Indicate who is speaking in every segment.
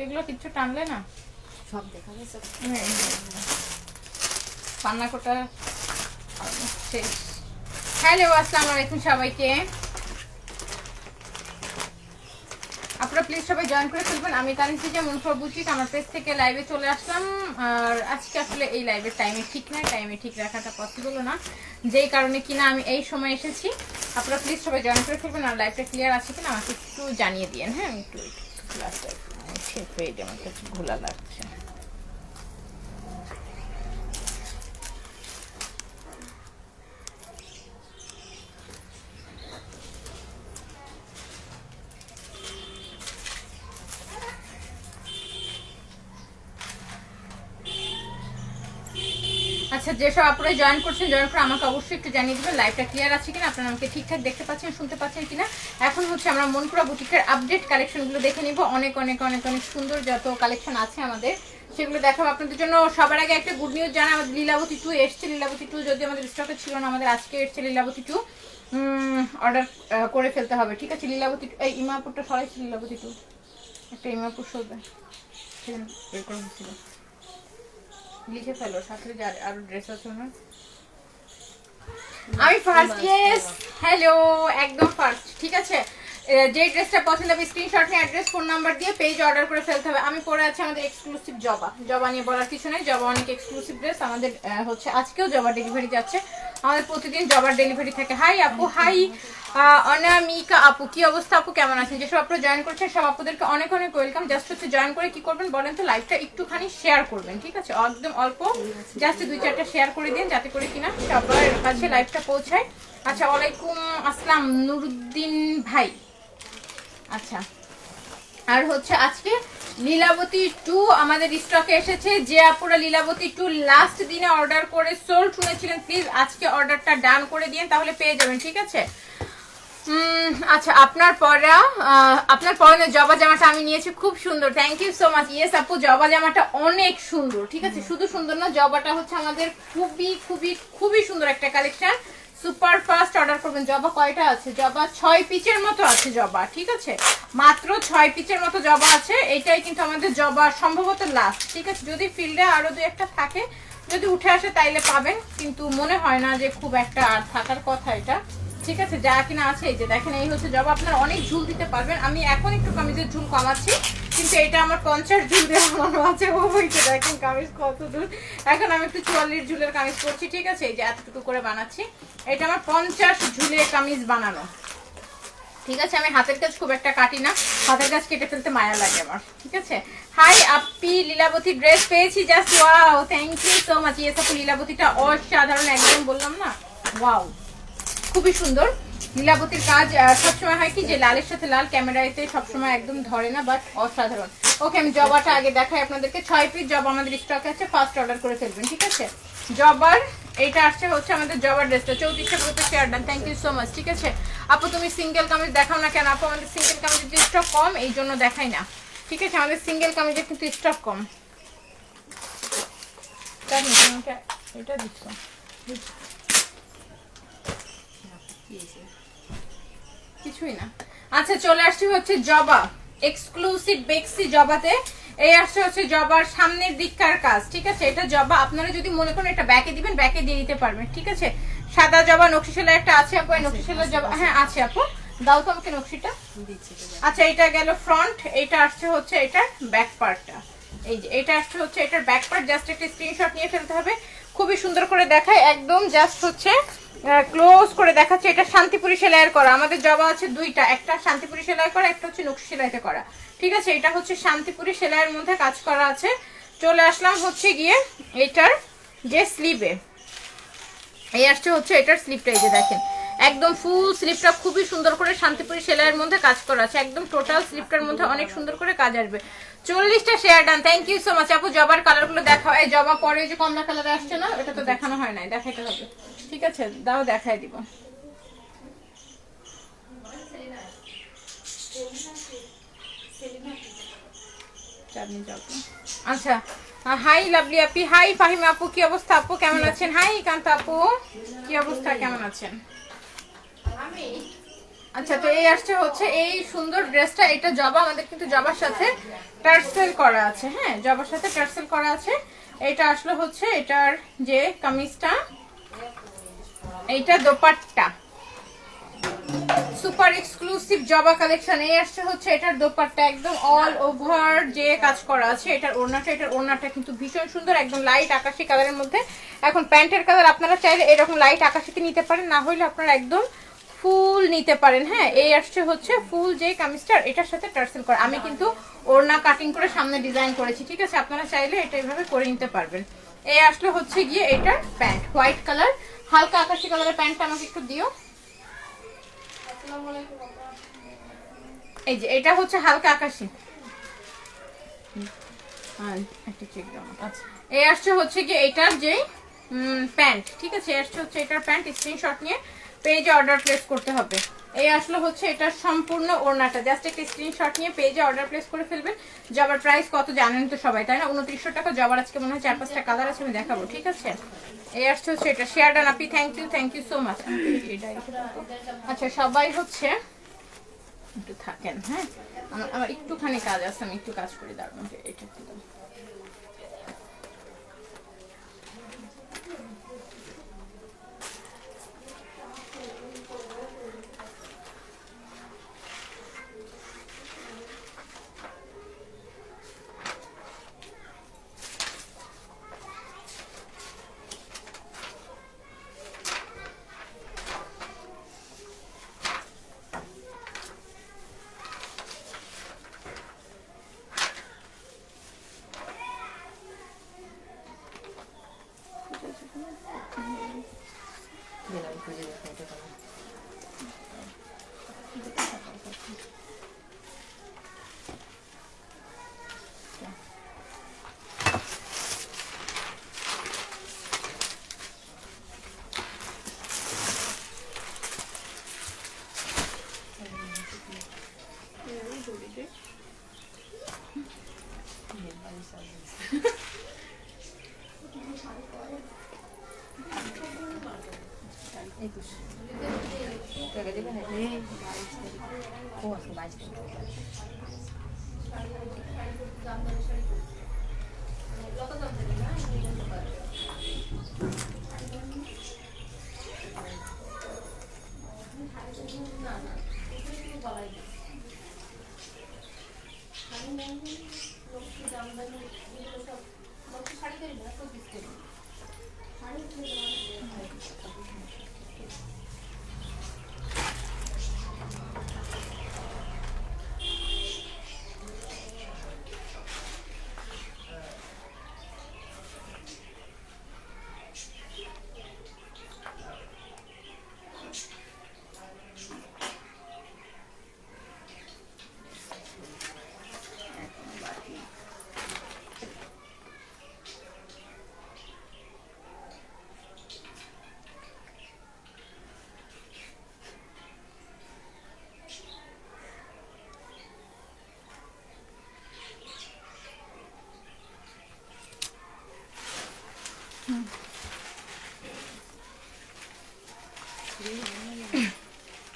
Speaker 1: এগুলো কিচ্ছু টানলে না,
Speaker 2: সব দেখা যাচ্ছে।
Speaker 1: পান্না কোটা শেষ। হ্যালো, আসসালামু আলাইকুম সবাইকে। আপনারা প্লিজ সবাই জয়েন করে ফেলবেন। আমি তানিশা যে মনফর বুটিক, আমার পেজ থেকে লাইভে চলে আসলাম। আর আজকে আসলে এই লাইভের টাইমে ঠিক না, টাইমে ঠিক রাখাটা পসিবল না, যেই কারণে কিনা আমি এই সময় এসেছি। আপনারা প্লিজ সবাই জয়েন করে ফেলবেন। আর লাইভটা ক্লিয়ার আছে কিনা আমাকে একটু জানিয়ে দিন। হ্যাঁ, আমি একটু ক্লাসটা শেষ হয়ে যায়, আমার কাছে ঘোলা লাগছে। আচ্ছা, যেসব আপনারা জয়েন করছেন, জয়েন করে আমাকে অবশ্যই একটু জানিয়ে দেবেন লাইভটা ক্লিয়ার আছে কিনা, আপনারা আমাকে ঠিকঠাক দেখতে পাচ্ছেন, শুনতে পাচ্ছেন কিনা। এখন হচ্ছে আমরা মনপুরা বুটিকের আপডেট কালেকশনগুলো দেখে নিব। অনেক অনেক অনেক অনেক সুন্দর যত কালেকশন আছে আমাদের, সেগুলো দেখাবো আপনাদের জন্য। সবার আগে একটা গুড নিউজ জানা, আমাদের লীলাবতী 2 এসছে। লীলাবতী 2 যদি আমাদের স্টকে ছিল না, আমাদের আজকে এসছে লীলাবতী 2। অর্ডার করে ফেলতে হবে, ঠিক আছে। লীলাবতী এই ইমাপুরটা সরাইছি, লীলাবতী 2 একটা ইমাপুর সরবে, সেখানে বের করা হচ্ছিল, লিখে ফেলো। সাথে আরো ড্রেস আছে না, আমি ফার্স্ট। ইয়েস, হ্যালো, একদম ফার্স্ট, ঠিক আছে। যে ড্রেসটা পছন্দ হবে স্ক্রিনশট নিয়ে অ্যাড্রেস ফোন নাম্বার দিয়ে পেজ অর্ডার করে ফেলতে হবে। আমি পরে আছি আমাদের এক্সক্লুসিভ জবা। জবা নিয়ে বলার কিছু নেই, জবা অনেক এক্সক্লুসিভ ড্রেস আমাদের। হচ্ছে আজকেও জবা ডেলিভারি যাচ্ছে, আমাদের প্রতিদিন জবার ডেলিভারি থাকে। হাই আপু, হাই অনামিকা আপু, কি অবস্থা আপু, কেমন আছেন? যেসব আপনারা জয়েন করছেন সব আপুদেরকে অনেক অনেক ওয়েলকাম। জাস্ট হচ্ছে জয়েন করে কি করবেন বলেন তো, লাইভটা একটুখানি শেয়ার করবেন, ঠিক আছে। একদম অল্প, জাস্ট 2-4টা শেয়ার করে দিন, যাতে করে কিনা সবার কাছে লাইভটা পৌঁছায়। আচ্ছা, ওয়ালাইকুম আসসালাম নুরুদ্দিন ভাই। আচ্ছা, আর হচ্ছে আজকে লীলাবতী 2 আমাদের স্টকে এসেছে। যে আপুরা লীলাবতী 2 লাস্ট দিনে অর্ডার করে সোল্ড শুনেছিলেন, প্লিজ আজকে অর্ডারটা ডান করে দিন, তাহলে পেয়ে যাবেন, ঠিক আছে। আচ্ছা, আপনার পরনে জবা জামাটা আমি নিয়েছি, খুব সুন্দর, thank you so much. Yes আপু, জবা জামাটা অনেক সুন্দর, ঠিক আছে। শুধু সুন্দর না, জবাটা হচ্ছে আমাদের খুবই খুবই খুবই সুন্দর একটা কালেকশন। সুপার ফাস্ট অর্ডার করবেন। জবা কয়টা আছে? জবা 6 পিচের মতো আছে জবা, ঠিক আছে। মাত্র 6 পিচের মতো জবা আছে। এইটাই কিন্তু আমাদের জবা সম্ভবত লাস্ট, ঠিক আছে। যদি ফিল্ডে আরো 2-1টা থাকে, যদি উঠে আসে তাইলে পাবেন, কিন্তু মনে হয় না যে খুব একটা আর থাকার কথা এটা, ঠিক আছে। যা কিনা আছে এই যে দেখেন, এই হচ্ছে জবা। আপনারা অনেক ঝুল দিতে পারবেন। আমি এখন একটু কামিজের ঝুল কমাচ্ছি, কিন্তু এটা আমার 50 ঝুল দেওয়া মনে আছে। ও হয়েছে, দেখেন কামিজ কত দূর। এখন আমি একটু 44 ঝুলের কামিজ করছি, ঠিক আছে। এই যে এতটুকু করে বানাচ্ছি, এটা আমার 50 ঝুলের কামিজ বানানো, ঠিক আছে। আমি হাতের কাজ খুব একটা কাটি না, হাতের কাজ কেটে ফেলতে মায়া লাগে আমার, ঠিক আছে। হাই আপি, লীলাবতী ড্রেস পেয়েছি, just wow, thank you so much. Yes আপু, লীলাবতীটা অসাধারণ, একদম বললাম না, ওয়াও, খুবই সুন্দর। লীলাবতীর কাজ সবসময় হয় কি যে লালের সাথে লাল ক্যামেরাতে সবসময় একদম ধরে না, বাট অসাধারণ। ওকে, আমি জবাটা আগে দেখাই আপনাদেরকে। 6 পিস জবা আমাদের স্টকে আছে, ফার্স্ট অর্ডার করে ফেলবেন, ঠিক আছে। জবার এটা আসছে হচ্ছে আমাদের জবার ড্রেসটা 34টা গ্রুপে share done, thank you so much, ঠিক আছে। আপু তুমি সিঙ্গেল কামিজ দেখাও না কেন? আপু আমাদের সিঙ্গেল কামিজের যে স্টক কম, এই জন্য দেখাই না, ঠিক আছে। আমাদের সিঙ্গেল কামিজের কিন্তু স্টক কম। এটা দিচ্ছ কিছুই না। আচ্ছা, চলে আসছি হচ্ছে জবা এক্সক্লুসিভ বেক্সি জবাতে। এই আসছে হচ্ছে জবার সামনের দিককার কাজ, ঠিক আছে। এটা জবা, আপনারা যদি মনে করেন এটা ব্যাকে দিবেন, ব্যাকে দিয়ে দিতে পারবেন, ঠিক আছে। সাদা জবা নকশি সেলাই একটা আছে আপু, এই নকশি সেলাই জবা, হ্যাঁ আছে আপু, দাও তো আমাকে নকশিটা। আচ্ছা, এটা গেল ফ্রন্ট, এটা আসছে হচ্ছে এটার ব্যাক পার্টটা। এই যে এটা আসছে হচ্ছে এটার ব্যাক পার্ট, জাস্ট একটা স্ক্রিনশট নিয়ে ফেলতে হবে। খুবই সুন্দর করে দেখায়, একদম জাস্ট হচ্ছে ক্লোজ করে দেখাচ্ছে। এটা শান্তিপুরি সেলাইয়ের করা। আমাদের জবা আছে 2টা, একটা শান্তিপুরি সেলাই করা, একটা হচ্ছে নকশি সেলাইতে করা, ঠিক আছে। এটা হচ্ছে শান্তিপুরি সেলাইয়ের মধ্যে কাজ করা আছে। চলে আসলাম হচ্ছে গিয়ে এটার যে স্লিভে, এই আসছে হচ্ছে এটার স্লিভটা, এই যে দেখেন একদম ফুল স্লিভটা খুবই সুন্দর করে শান্তিপুরি সেলাইয়ের মধ্যে কাজ করা আছে। একদম টোটাল স্লিভটার মধ্যে অনেক সুন্দর করে কাজ আসবে। 40টা share done, thank you so much আপু। জবার কালারগুলো দেখাও। এই জবা পরে যে কমলা কালারে আসছে না, এটা তো দেখানো হয় নাই, দেখাইতে হবে, ঠিক আছে। দাও দেখাই দিব। আচ্ছা, হাই লাভলি আপি, হাই ফাহিমা আপু, কি অবস্থা আপু, কেমন আছেন? হাই কান্ত আপু, কি অবস্থা, কেমন আছেন? আচ্ছা, তো এই আসছে হচ্ছে এই সুন্দর ড্রেসটা। এটা জবা, আমাদের কিন্তু জবার সাথে টার্সেল করা আছে। হ্যাঁ, জবার সাথে টার্সেল করা আছে। এটা আসলে হচ্ছে এটার যে কামিজটা, এইটা দোপাট্টা, সুপার এক্সক্লুসিভ জবা কালেকশন। এই আসছে হচ্ছে এটার দোপাট্টা, একদম অল ওভার যে কাজ করা আছে। এটার ওড়নাটা কিন্তু ভীষণ সুন্দর, একদম লাইট আকাশি কালারের মধ্যে। এখন প্যান্টের কালার আপনারা চাইলে এরকম লাইট আকাশিতে নিতে পারেন, না হলে আপনারা একদম ফুল নিতে পারেন। হ্যাঁ, এই আসছে হচ্ছে ফুল যে কামিজটা, এটার সাথে টার্সেল করা। আমি কিন্তু ওড়না কাটিং করে সামনে ডিজাইন করেছি, ঠিক আছে? আপনারা চাইলে এটা এইভাবে করে নিতে পারবেন। এই আসলে হচ্ছে গিয়ে এটার প্যান্ট, হোয়াইট কালার, হালকা আকাশি কালারের প্যান্টটা আমাকে একটু দিও। এই যে এটা হচ্ছে হালকা আকাশি। এই আসছে হচ্ছে কি এটার যে প্যান্ট, ঠিক আছে? আসছে হচ্ছে এটার প্যান্ট। স্ক্রিনশট নিয়ে পেজে অর্ডার প্লেস করতে হবে। এই আসলে হচ্ছে এটার সম্পূর্ণ ওড়নাটা। জাস্ট একটা স্ক্রিনশট নিয়ে পেজে অর্ডার প্লেস করে ফেলবেন। জবার প্রাইস কত জানেন তো সবাই, তাই না? 2900 টাকা। জবার আজকে মনে হয় 4-5টা কালার আছে, আমি দেখাবো, ঠিক আছে? এই আসছে হচ্ছে এটা। Share done Api, thank you so much. আচ্ছা, সবাই হচ্ছে একটু থাকেন। হ্যাঁ, আমার একটুখানি কাজ আছে, আমি একটু কাজ করে দাঁড়াবো। এটা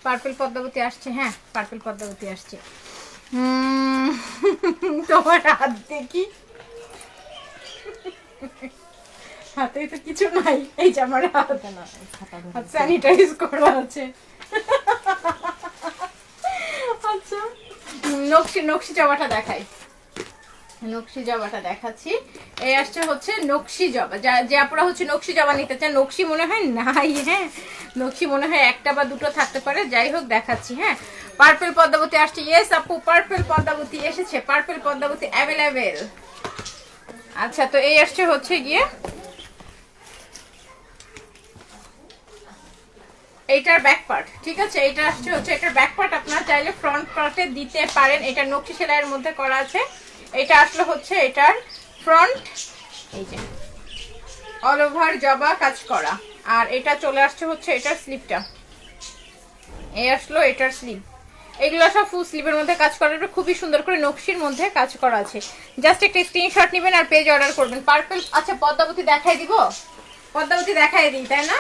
Speaker 1: পার্পল পদ্মাবতী আসছে। হ্যাঁ, পার্পল পদ্মাবতী আসছে। তোমার হাত দেখি, হাতে তো কিছু নাই। এই যে আমার হাত স্যানিটাইজ করা আছে। আচ্ছা, নকশি জবাটা দেখাই। নকশি জবাটা দেখাচ্ছি। এই আসছে হচ্ছে নকশি জবা। যে আপনারা হচ্ছে নকশি জবা নিতে চান, নকশি মনে হয় নাই। হ্যাঁ, নকশি মনে হয় একটা বা দুটো থাকতে পারে, যাই হোক দেখাচ্ছি। হ্যাঁ, পার্পল পদ্মাবতী আসছে। ইয়েস আপু, পার্পল পদ্মাবতী এসেছে। Purple Padmavati available. আচ্ছা, তো এই আসছে হচ্ছে গিয়ে এইটার ব্যাক পার্ট, ঠিক আছে? এইটা আসছে হচ্ছে এটার ব্যাক পার্ট। আপনারা চাইলে ফ্রন্ট পার্টে দিতে পারেন। এটা নকশি সেলাইয়ের মধ্যে করা আছে। এটা আসলে হচ্ছে এটার ফ্রন্ট, এই যে অল ওভার জবা কাজ করা। আর এটা চলে আসছে হচ্ছে এটার স্লিভটা। এই আসলো এটার স্লিভ। এগুলো সব ফুল স্লিভের মধ্যে কাজ করা, খুবই সুন্দর করে নকশির মধ্যে কাজ করা আছে। জাস্ট একটা স্ক্রিনশট নেবেন আর পেজ অর্ডার করবেন। পার্পল। আচ্ছা, পদ্মাবতী দেখাই দিব, পদ্মাবতী দেখাই দিই, তাই না?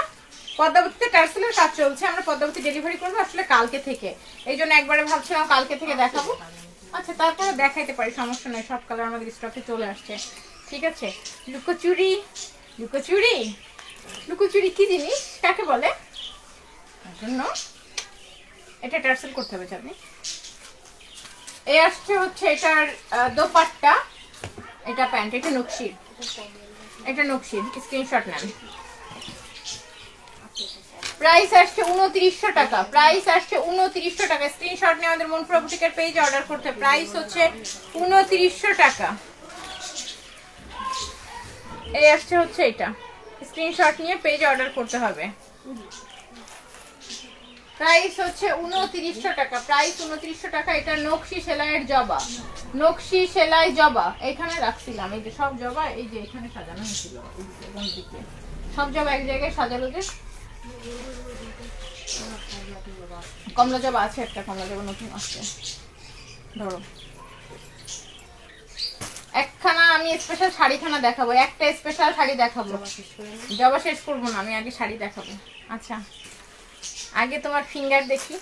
Speaker 1: পদ্মাবতীতে টার্সেলের কাজ চলছে, আমরা পদ্মাবতী ডেলিভারি করবো আসলে কালকে থেকে, এই জন্য একবারে ভাবছিলাম কালকে থেকে দেখাবো। আচ্ছা তারপরে দেখাইতে পারি, সমস্যা নেই, সব কালার আমাদের স্টকে চলে আসছে। ঠিক আছে, লুকোচুরি, লুকোচুরি, লুকোচুরি কি জিনিস, কাকে বলে জন্য এটা টার্সেল করতে হবে আপনি। এই আসছে হচ্ছে এটার দোপাট্টা, এটা প্যান্ট, এটা নকশির, এটা নকশির, স্ক্রিনশট নেন। প্রাইস আসছে 2900 টাকা, প্রাইস আসছে 2900 টাকা। স্ক্রিনশট নিয়ে আমাদের মনপুরা বুটিকের পেজে অর্ডার করতে। প্রাইস হচ্ছে 2900 টাকা। এই আসছে হচ্ছে এটা, স্ক্রিনশট নিয়ে পেজে অর্ডার করতে হবে। প্রাইস হচ্ছে 2900 টাকা, প্রাইস 2900 টাকা। এটা নকশি সেলাইয়ের জবা, নকশি সেলাই জবা, এখানে রাখছিলাম, এই যে সব জবা, এই যে এখানে সাজানো হয়েছিল, সব জবা এক জায়গায় সাজালো, যে কমলা জবা আছে একটা, কমলা জবা নতুন আসছে, ধরো একখানা আমি স্পেশাল শাড়িখানা দেখাবো, একটা স্পেশাল শাড়ি দেখাবো, জবা শেষ করবো না, আমি আগে শাড়ি দেখাবো। আচ্ছা আগে তোমার ফিঙ্গার দেখি,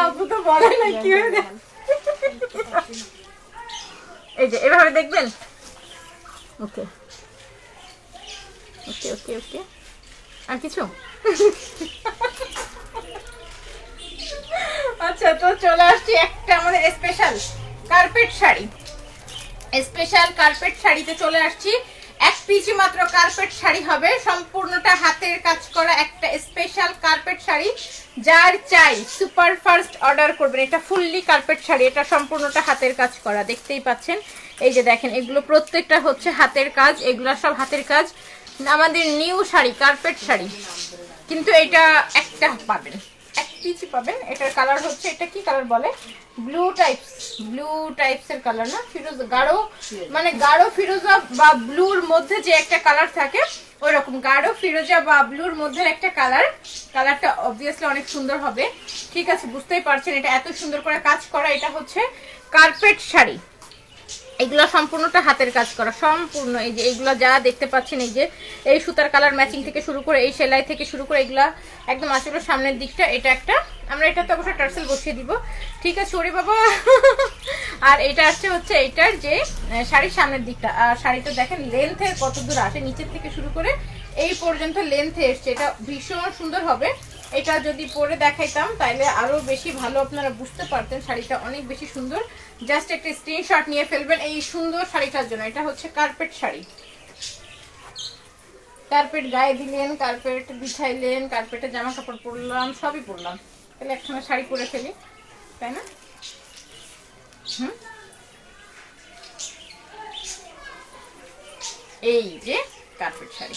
Speaker 1: আপু তো বলে না কি হয়ে, এই যে এভাবে দেখবেন। ওকে ওকে ওকে ওকে, আর কিছু? আচ্ছা তো চলে আসছি একটা আমাদের special carpet sari, special carpet শাড়িতে চলে আসছি। এক পিচি মাত্র কার্পেট শাড়ি হবে, সম্পূর্ণটা হাতের কাজ করা একটা স্পেশাল কার্পেট শাড়ি। যার চাই সুপার ফাস্ট অর্ডার করবেন। এটা ফুললি কার্পেট শাড়ি, এটা সম্পূর্ণটা হাতের কাজ করা, দেখতেই পাচ্ছেন। এই যে দেখেন, এগুলো প্রত্যেকটা হচ্ছে হাতের কাজ, এগুলো সব হাতের কাজ। আমাদের নিউ শাড়ি, কার্পেট শাড়ি, কিন্তু এটা একটা পাবেন, এক পিচি পাবেন। এটার কালার হচ্ছে, এটা কি কালার বলে, ব্লু টাইপস, ব্লু টাইপসের কালার না, ফিরোজ, গাঢ় মানে গাঢ় ফিরোজা বা ব্লুর মধ্যে যে একটা কালার থাকে, ওই রকম গাঢ় ফিরোজা বা ব্লুর মধ্যে একটা কালার। কালারটা অবভিয়াসলি অনেক সুন্দর হবে, ঠিক আছে, বুঝতেই পারছেন। এটা এত সুন্দর করে কাজ করা, এটা হচ্ছে কার্পেট শাড়ি, এগুলো সম্পূর্ণটা হাতের কাজ করা, সম্পূর্ণ। এই যে এইগুলো যা দেখতে পাচ্ছেন, এই যে এই সুতার কালার ম্যাচিং থেকে শুরু করে, এই সেলাই থেকে শুরু করে, এগুলা একদম আসলে সামনের দিকটা, এটা একটা, আমরা এটাতে অবশ্যই টার্সেল বসিয়ে দিব, ঠিক আছে ওরে বাবা। আর এটা আসছে হচ্ছে এইটার যে শাড়ির সামনের দিকটা, আর শাড়িটা দেখেন লেন্থের কত দূর আসে, নিচের থেকে শুরু করে এই পর্যন্ত লেন্থে এসছে, এটা ভীষণ সুন্দর হবে। এটা যদি পরে দেখাইতাম তাহলে আরো বেশি ভালো আপনারা বুঝতে পারতেন, শাড়িটা অনেক বেশি সুন্দর। জাস্ট একটা স্ক্রিনশট নিয়ে ফেলবেন এই সুন্দর শাড়িটার জন্য। এটা হচ্ছে কার্পেট শাড়ি, কার্পেট গায়ে দিলেন, কার্পেট বিছাইলেন, কার্পেটে জামা কাপড় পরলাম, সবই পরলাম, তাহলে একখানা শাড়ি পরে ফেলি, তাই না? এই যে কার্পেট শাড়ি,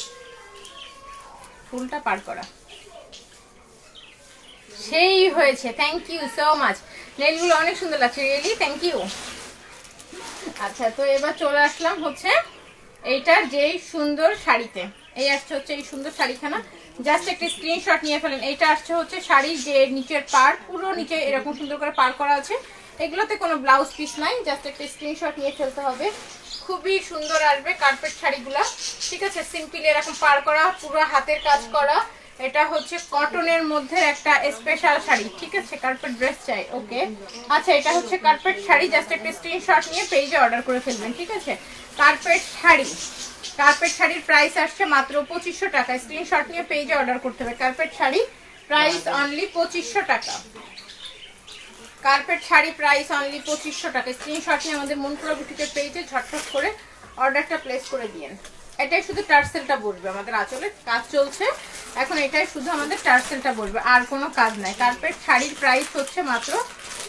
Speaker 1: ফুলটা পার করা, সেই হয়েছে। থ্যাংক ইউ সো মাচ, নেলগুলো অনেক সুন্দর লাগছে, রিয়েলি থ্যাংক ইউ। আচ্ছা তো এবার চলে আসলাম হচ্ছে এইটার যেই সুন্দর শাড়িতে। এই আসছে হচ্ছে এই সুন্দর শাড়িখানা, জাস্ট একটা স্ক্রিনশট নিয়ে ফেলেন। এইটা আসছে হচ্ছে শাড়ির যে নিচের পার, পুরো নিচে এরকম সুন্দর করে পার করা আছে, এগুলোতে কোনো ব্লাউজ পিস নাই, জাস্ট একটা স্ক্রিনশট নিয়ে ফেলতে হবে। খুবই সুন্দর আসবে কার্পেট শাড়িগুলা, ঠিক আছে, সিম্পলি এরকম পার করা, পুরো হাতের কাজ করা। এটা হচ্ছে কটনের মধ্যে একটা স্পেশাল শাড়ি, ঠিক আছে, কার্পেট ড্রেস চাই, ওকে। আচ্ছা এটা হচ্ছে কার্পেট শাড়ি, জাস্ট একটা স্ক্রিনশট নিয়ে পেজে অর্ডার করে ফেলবেন, ঠিক আছে। কার্পেট শাড়ি, কার্পেট শাড়ির প্রাইস আসছে মাত্র 2500 টাকা, স্ক্রিনশট নিয়ে পেজে অর্ডার করতে হবে। কার্পেট শাড়ি প্রাইস অনলি 2500 টাকা, কার্পেট শাড়ি প্রাইস অনলি 2500 টাকা। স্ক্রিনশট নিয়ে আমাদের মনপুরা বুটিকের পেজে ঝটফট করে অর্ডারটা প্লেস করে দিয়েন। এটাই শুধু টার্সেলটা বসবে, আমাদের আঁচলের কাজ চলছে এখন, এটাই শুধু আমাদের টার্সেলটা বসবে, আর কোনো কাজ নাই। কার্পেট শাড়ির প্রাইস হচ্ছে মাত্র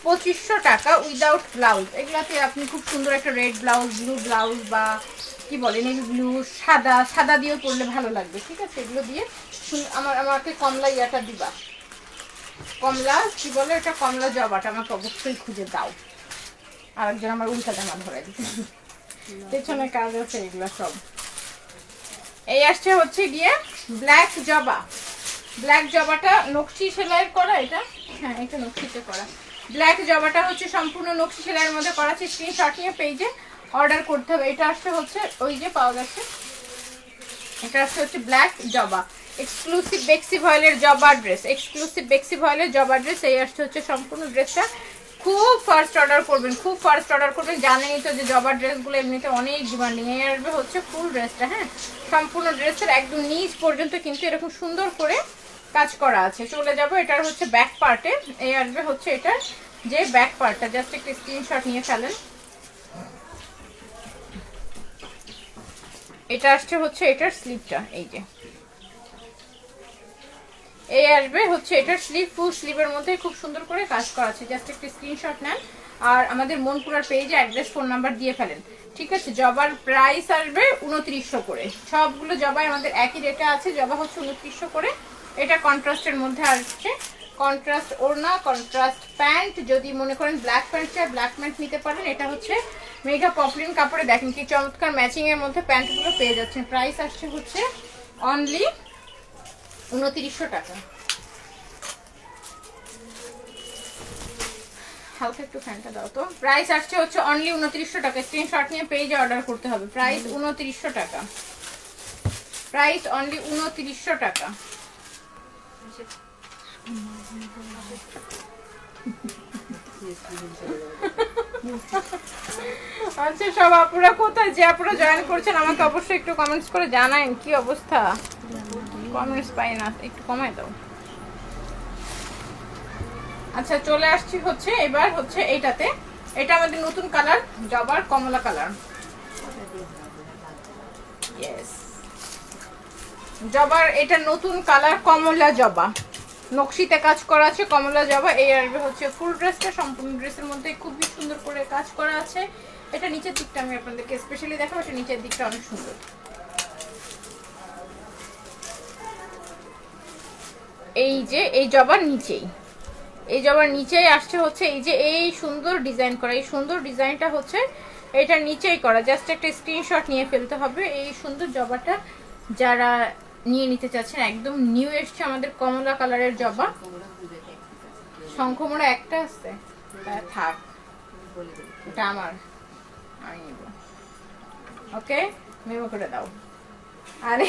Speaker 1: 2500 টাকা উইদাউট ব্লাউজ। এগুলাতে আপনি খুব সুন্দর একটা রেড ব্লাউজ, ব্লু ব্লাউজ, বা কি বলে নেভি ব্লু, সাদা, সাদা দিয়েও পরলে ভালো লাগবে, ঠিক আছে। এগুলো দিয়ে আমাকে কমলা ইয়াটা দিবা, কমলা কি বলে এটা, কমলা জবাটা আমাকে অবশ্যই খুঁজে দাও। আরেকজন আমার উল্টা জামা ধরে দিচ্ছে, পেছনে কাজ আছে এগুলো সব। এই আসছে হচ্ছে গিয়ে ব্ল্যাক জবা, ব্ল্যাক জবাটা নকশি সেলাইয়ের করা, এটা হ্যাঁ এটা নকশিতে করা। ব্ল্যাক জবাটা হচ্ছে সম্পূর্ণ নকশি সেলাইয়ের মধ্যে করা আছে, স্ক্রিনশট নিয়ে পেজে অর্ডার করতে হবে। এটা আসছে হচ্ছে ওই যে পাওয়া গেছে, এটা আসছে হচ্ছে ব্ল্যাক জবা, এক্সক্লুসিভ বেক্সি ভয়েলের জবা ড্রেস, এক্সক্লুসিভ বেক্সি ভয়েলের জবা ড্রেস। এই আসছে হচ্ছে সম্পূর্ণ ড্রেসটা। খুব ফার্স্ট অর্ডার করবেন, খুব ফার্স্ট অর্ডার করবেন। জানেনই তো যে জবা ড্রেসগুলো এমনিতে অনেক ডিমান্ডিং। এই আসবে হচ্ছে ফুল ড্রেসটা, হ্যাঁ সম্পূর্ণ ড্রেসের একদম নিচ পর্যন্ত কিন্তু এরকম সুন্দর করে কাজ করা আছে। চলে যাব এটার হচ্ছে ব্যাক পার্টে। এই আসবে হচ্ছে এটার যে ব্যাক পার্টটা, জাস্ট একটা স্ক্রিনশট নিয়ে ফেলেন। এটা আসছে হচ্ছে এটার স্লিভটা, এই যে এই আসবে হচ্ছে এটার স্লিভ, ফুল স্লিভের মধ্যে খুব সুন্দর করে কাজ করা আছে। জাস্ট একটা স্ক্রিনশট নেন আর আমাদের মনপুরার পেজে অ্যাড্রেস ফোন নাম্বার দিয়ে ফেলেন, ঠিক আছে। জবার প্রাইস আসবে 2900 করে। সবগুলো জবাই আমাদের একই রেটে আছে, জবা হচ্ছে 2900 করে। এটা কন্ট্রাস্টের মধ্যে আসছে, কন্ট্রাস্ট ওড়না, কন্ট্রাস্ট প্যান্ট। যদি মনে করেন ব্ল্যাক প্যান্ট চাই ব্ল্যাক প্যান্ট নিতে পারেন। এটা হচ্ছে মেঘা পপলিন কাপড়ে, দেখেন কি চমৎকার ম্যাচিং এর মধ্যে প্যান্টগুলো পেয়ে যাচ্ছেন। প্রাইস আসছে হচ্ছে অনলি 2900 টাকা। হালকা একটু ফ্যানটা দাও তো। প্রাইস আসছে হচ্ছে অনলি 2900 টাকা। স্ক্রিনশট নিয়ে পেজে অর্ডার করতে হবে। প্রাইস 2900 টাকা, প্রাইস অনলি 2900 টাকা। আচ্ছা সব আপুরা কোথায়, যে আপুরা জয়েন করছেন আমাকে অবশ্যই একটু কমেন্টস করে জানান কি অবস্থা। কমেন্টস পাই না, একটু কমাই দাও। আচ্ছা চলে আসছি হচ্ছে এবার হচ্ছে এইটাতে। এটা আমাদের নতুন কালার, জবার কমলা কালার। ইয়েস, জবার এটা নতুন কালার কমলা জবা, নকশিতে কাজ করা আছে, কমলা জবা। এই আসবে হচ্ছে ফুল ড্রেসটা। সম্পূর্ণ ড্রেসের মধ্যে খুবই সুন্দর করে কাজ করা আছে। এটা নিচের দিকটা আমি আপনাদেরকে স্পেশালি দেখাবো, এটা নিচের দিকটা অনেক সুন্দর। এই যে এই জবার নিচেই, এই জবার নিচেই আসছে হচ্ছে এই যে এই সুন্দর ডিজাইন করা, এই সুন্দর ডিজাইনটা হচ্ছে এটার নিচেই করা। জাস্ট একটা স্ক্রিনশট নিয়ে ফেলতে হবে। এই সুন্দর জবাটা যারা নিয়ে নিতে চাচ্ছেন, একদম নিউ এসছে আমাদের কমলা কালারের জবা। শঙ্খমোড়া একটা আছে, থাক এটা আমার, আমি নিব। ওকে মেমো করে দাও। আরে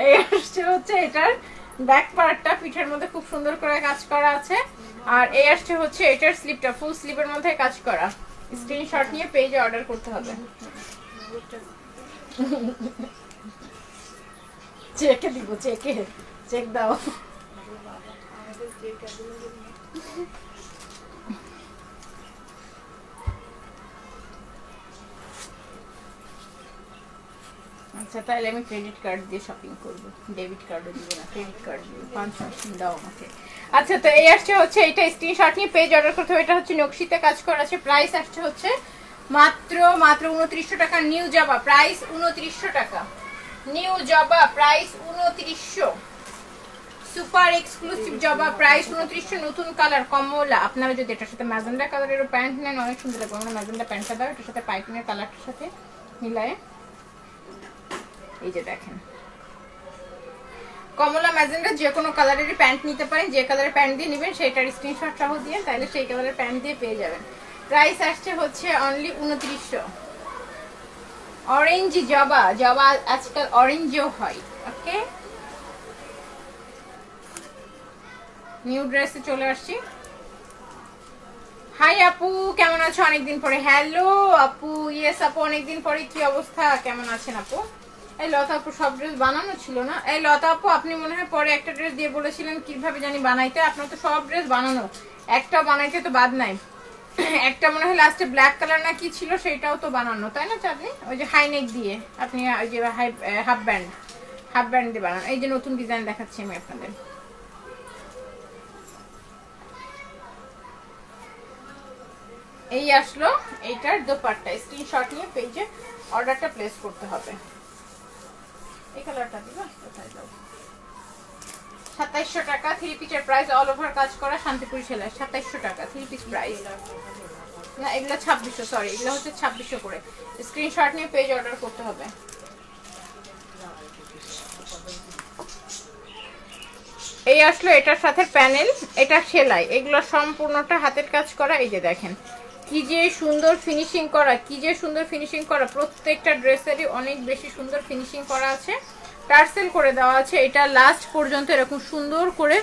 Speaker 1: এই আসছে হচ্ছে এটার ব্যাক পার্টটা, পিঠের মধ্যে খুব সুন্দর করে কাজ করা আছে। আর এই আসছে হচ্ছে এটার স্লিভটা, ফুল স্লিভের মধ্যে কাজ করা। স্ক্রিনশট নিয়ে পেজে অর্ডার করতে হবে। চেকে দিব, চেকে চেক দাও। আচ্ছা তাহলে আমি ক্রেডিট কার্ড দিয়ে শপিং করবো, ডেবিট কার্ডও দিব না, ক্রেডিট কার্ড দিব। 500 দাও আমাকে। আচ্ছা তো এই আসছে হচ্ছে এটা, স্ক্রিনশট নিয়ে পেজ অর্ডার করতে হবে। এটা হচ্ছে নকশিতে কাজ করা আছে। প্রাইস আসছে হচ্ছে মাত্র 2900 টাকা। নিউ জবা প্রাইস 2900 টাকা। নিউ জবা প্রাইস 2900। সুপার এক্সক্লুসিভ জবা প্রাইস 2900। নতুন কালার কমলা। আপনারা যদি এটার সাথে ম্যাজেন্ডা কালারের প্যান্ট নেন অনেক সুন্দর লাগবে। আমরা ম্যাজেন্ডা প্যান্টটা দাও, এটার সাথে পাইপিনের কালারটার সাথে মিলায়। এই যে দেখেন কমলা ম্যাজেন্ডা যে কোনো কালারেরই প্যান্ট নিতে পারেন। যে কালারের প্যান্ট দিয়ে নেবেন সেটার স্ক্রিনশট সহ দিয়ে তাহলে সেই কালারের প্যান্ট দিয়ে পেয়ে যাবেন। প্রাইস আসছে হচ্ছে অনলি 2900। অরেঞ্জ জবা, জবা আজকাল অরেঞ্জও হয়। ওকে নিউ ড্রেসে চলে আসছি। হাই আপু কেমন আছো অনেকদিন পরে। হ্যালো আপু, ইয়েস আপু অনেকদিন পরে। কি অবস্থা, কেমন আছেন আপু? এই লতা আপু সব ড্রেস বানানো ছিল না। এই লতা আপু আপনি মনে হয় পরে একটা ড্রেস দিয়ে বলেছিলেন কিভাবে জানি বানাইতে। আপনার তো সব ড্রেস বানানো, একটাও বানাইতে তো বাদ নাই। একটা মনে হয় লাস্টে ব্ল্যাক কালার না কি ছিল সেটাও তো বানানো, তাই না চাঁদনি? ওই যে হাই নেক দিয়ে আপনি ওই যে হাফ ব্যান্ড দিয়ে বানানো। এই যে নতুন ডিজাইন দেখাচ্ছি আমি আপনাদের। এই আসলো এইটার দোপাট্টা। স্ক্রিনশট নিয়ে পেজে অর্ডারটা প্লেস করতে হবে। এই কালারটা দিবা, কোথায় দাও? 2700 টাকা। থ্রি পিসের প্রাইস অল ওভার কাজ করা শান্তিপুরি সেলাই। 2700 টাকা থ্রি পিস প্রাইস। না এগুলো 2600, সরি এগুলো হচ্ছে 2600 করে। স্ক্রিনশট নিয়ে পেজ অর্ডার করতে হবে। এই আসলো এটার সাথে প্যানেল, এটা সেলাই, এগুলো সম্পূর্ণটা হাতের কাজ করা। এই যে দেখেন কি কি যে সুন্দর ফিনিশিং করা, কি যে সুন্দর ফিনিশিং করা, প্রত্যেকটা ড্রেসেরই অনেক বেশি সুন্দর ফিনিশিং করা আছে, টার্সেল করে দেওয়া আছে। এটা লাস্ট পর্যন্ত এরকম সুন্দর করে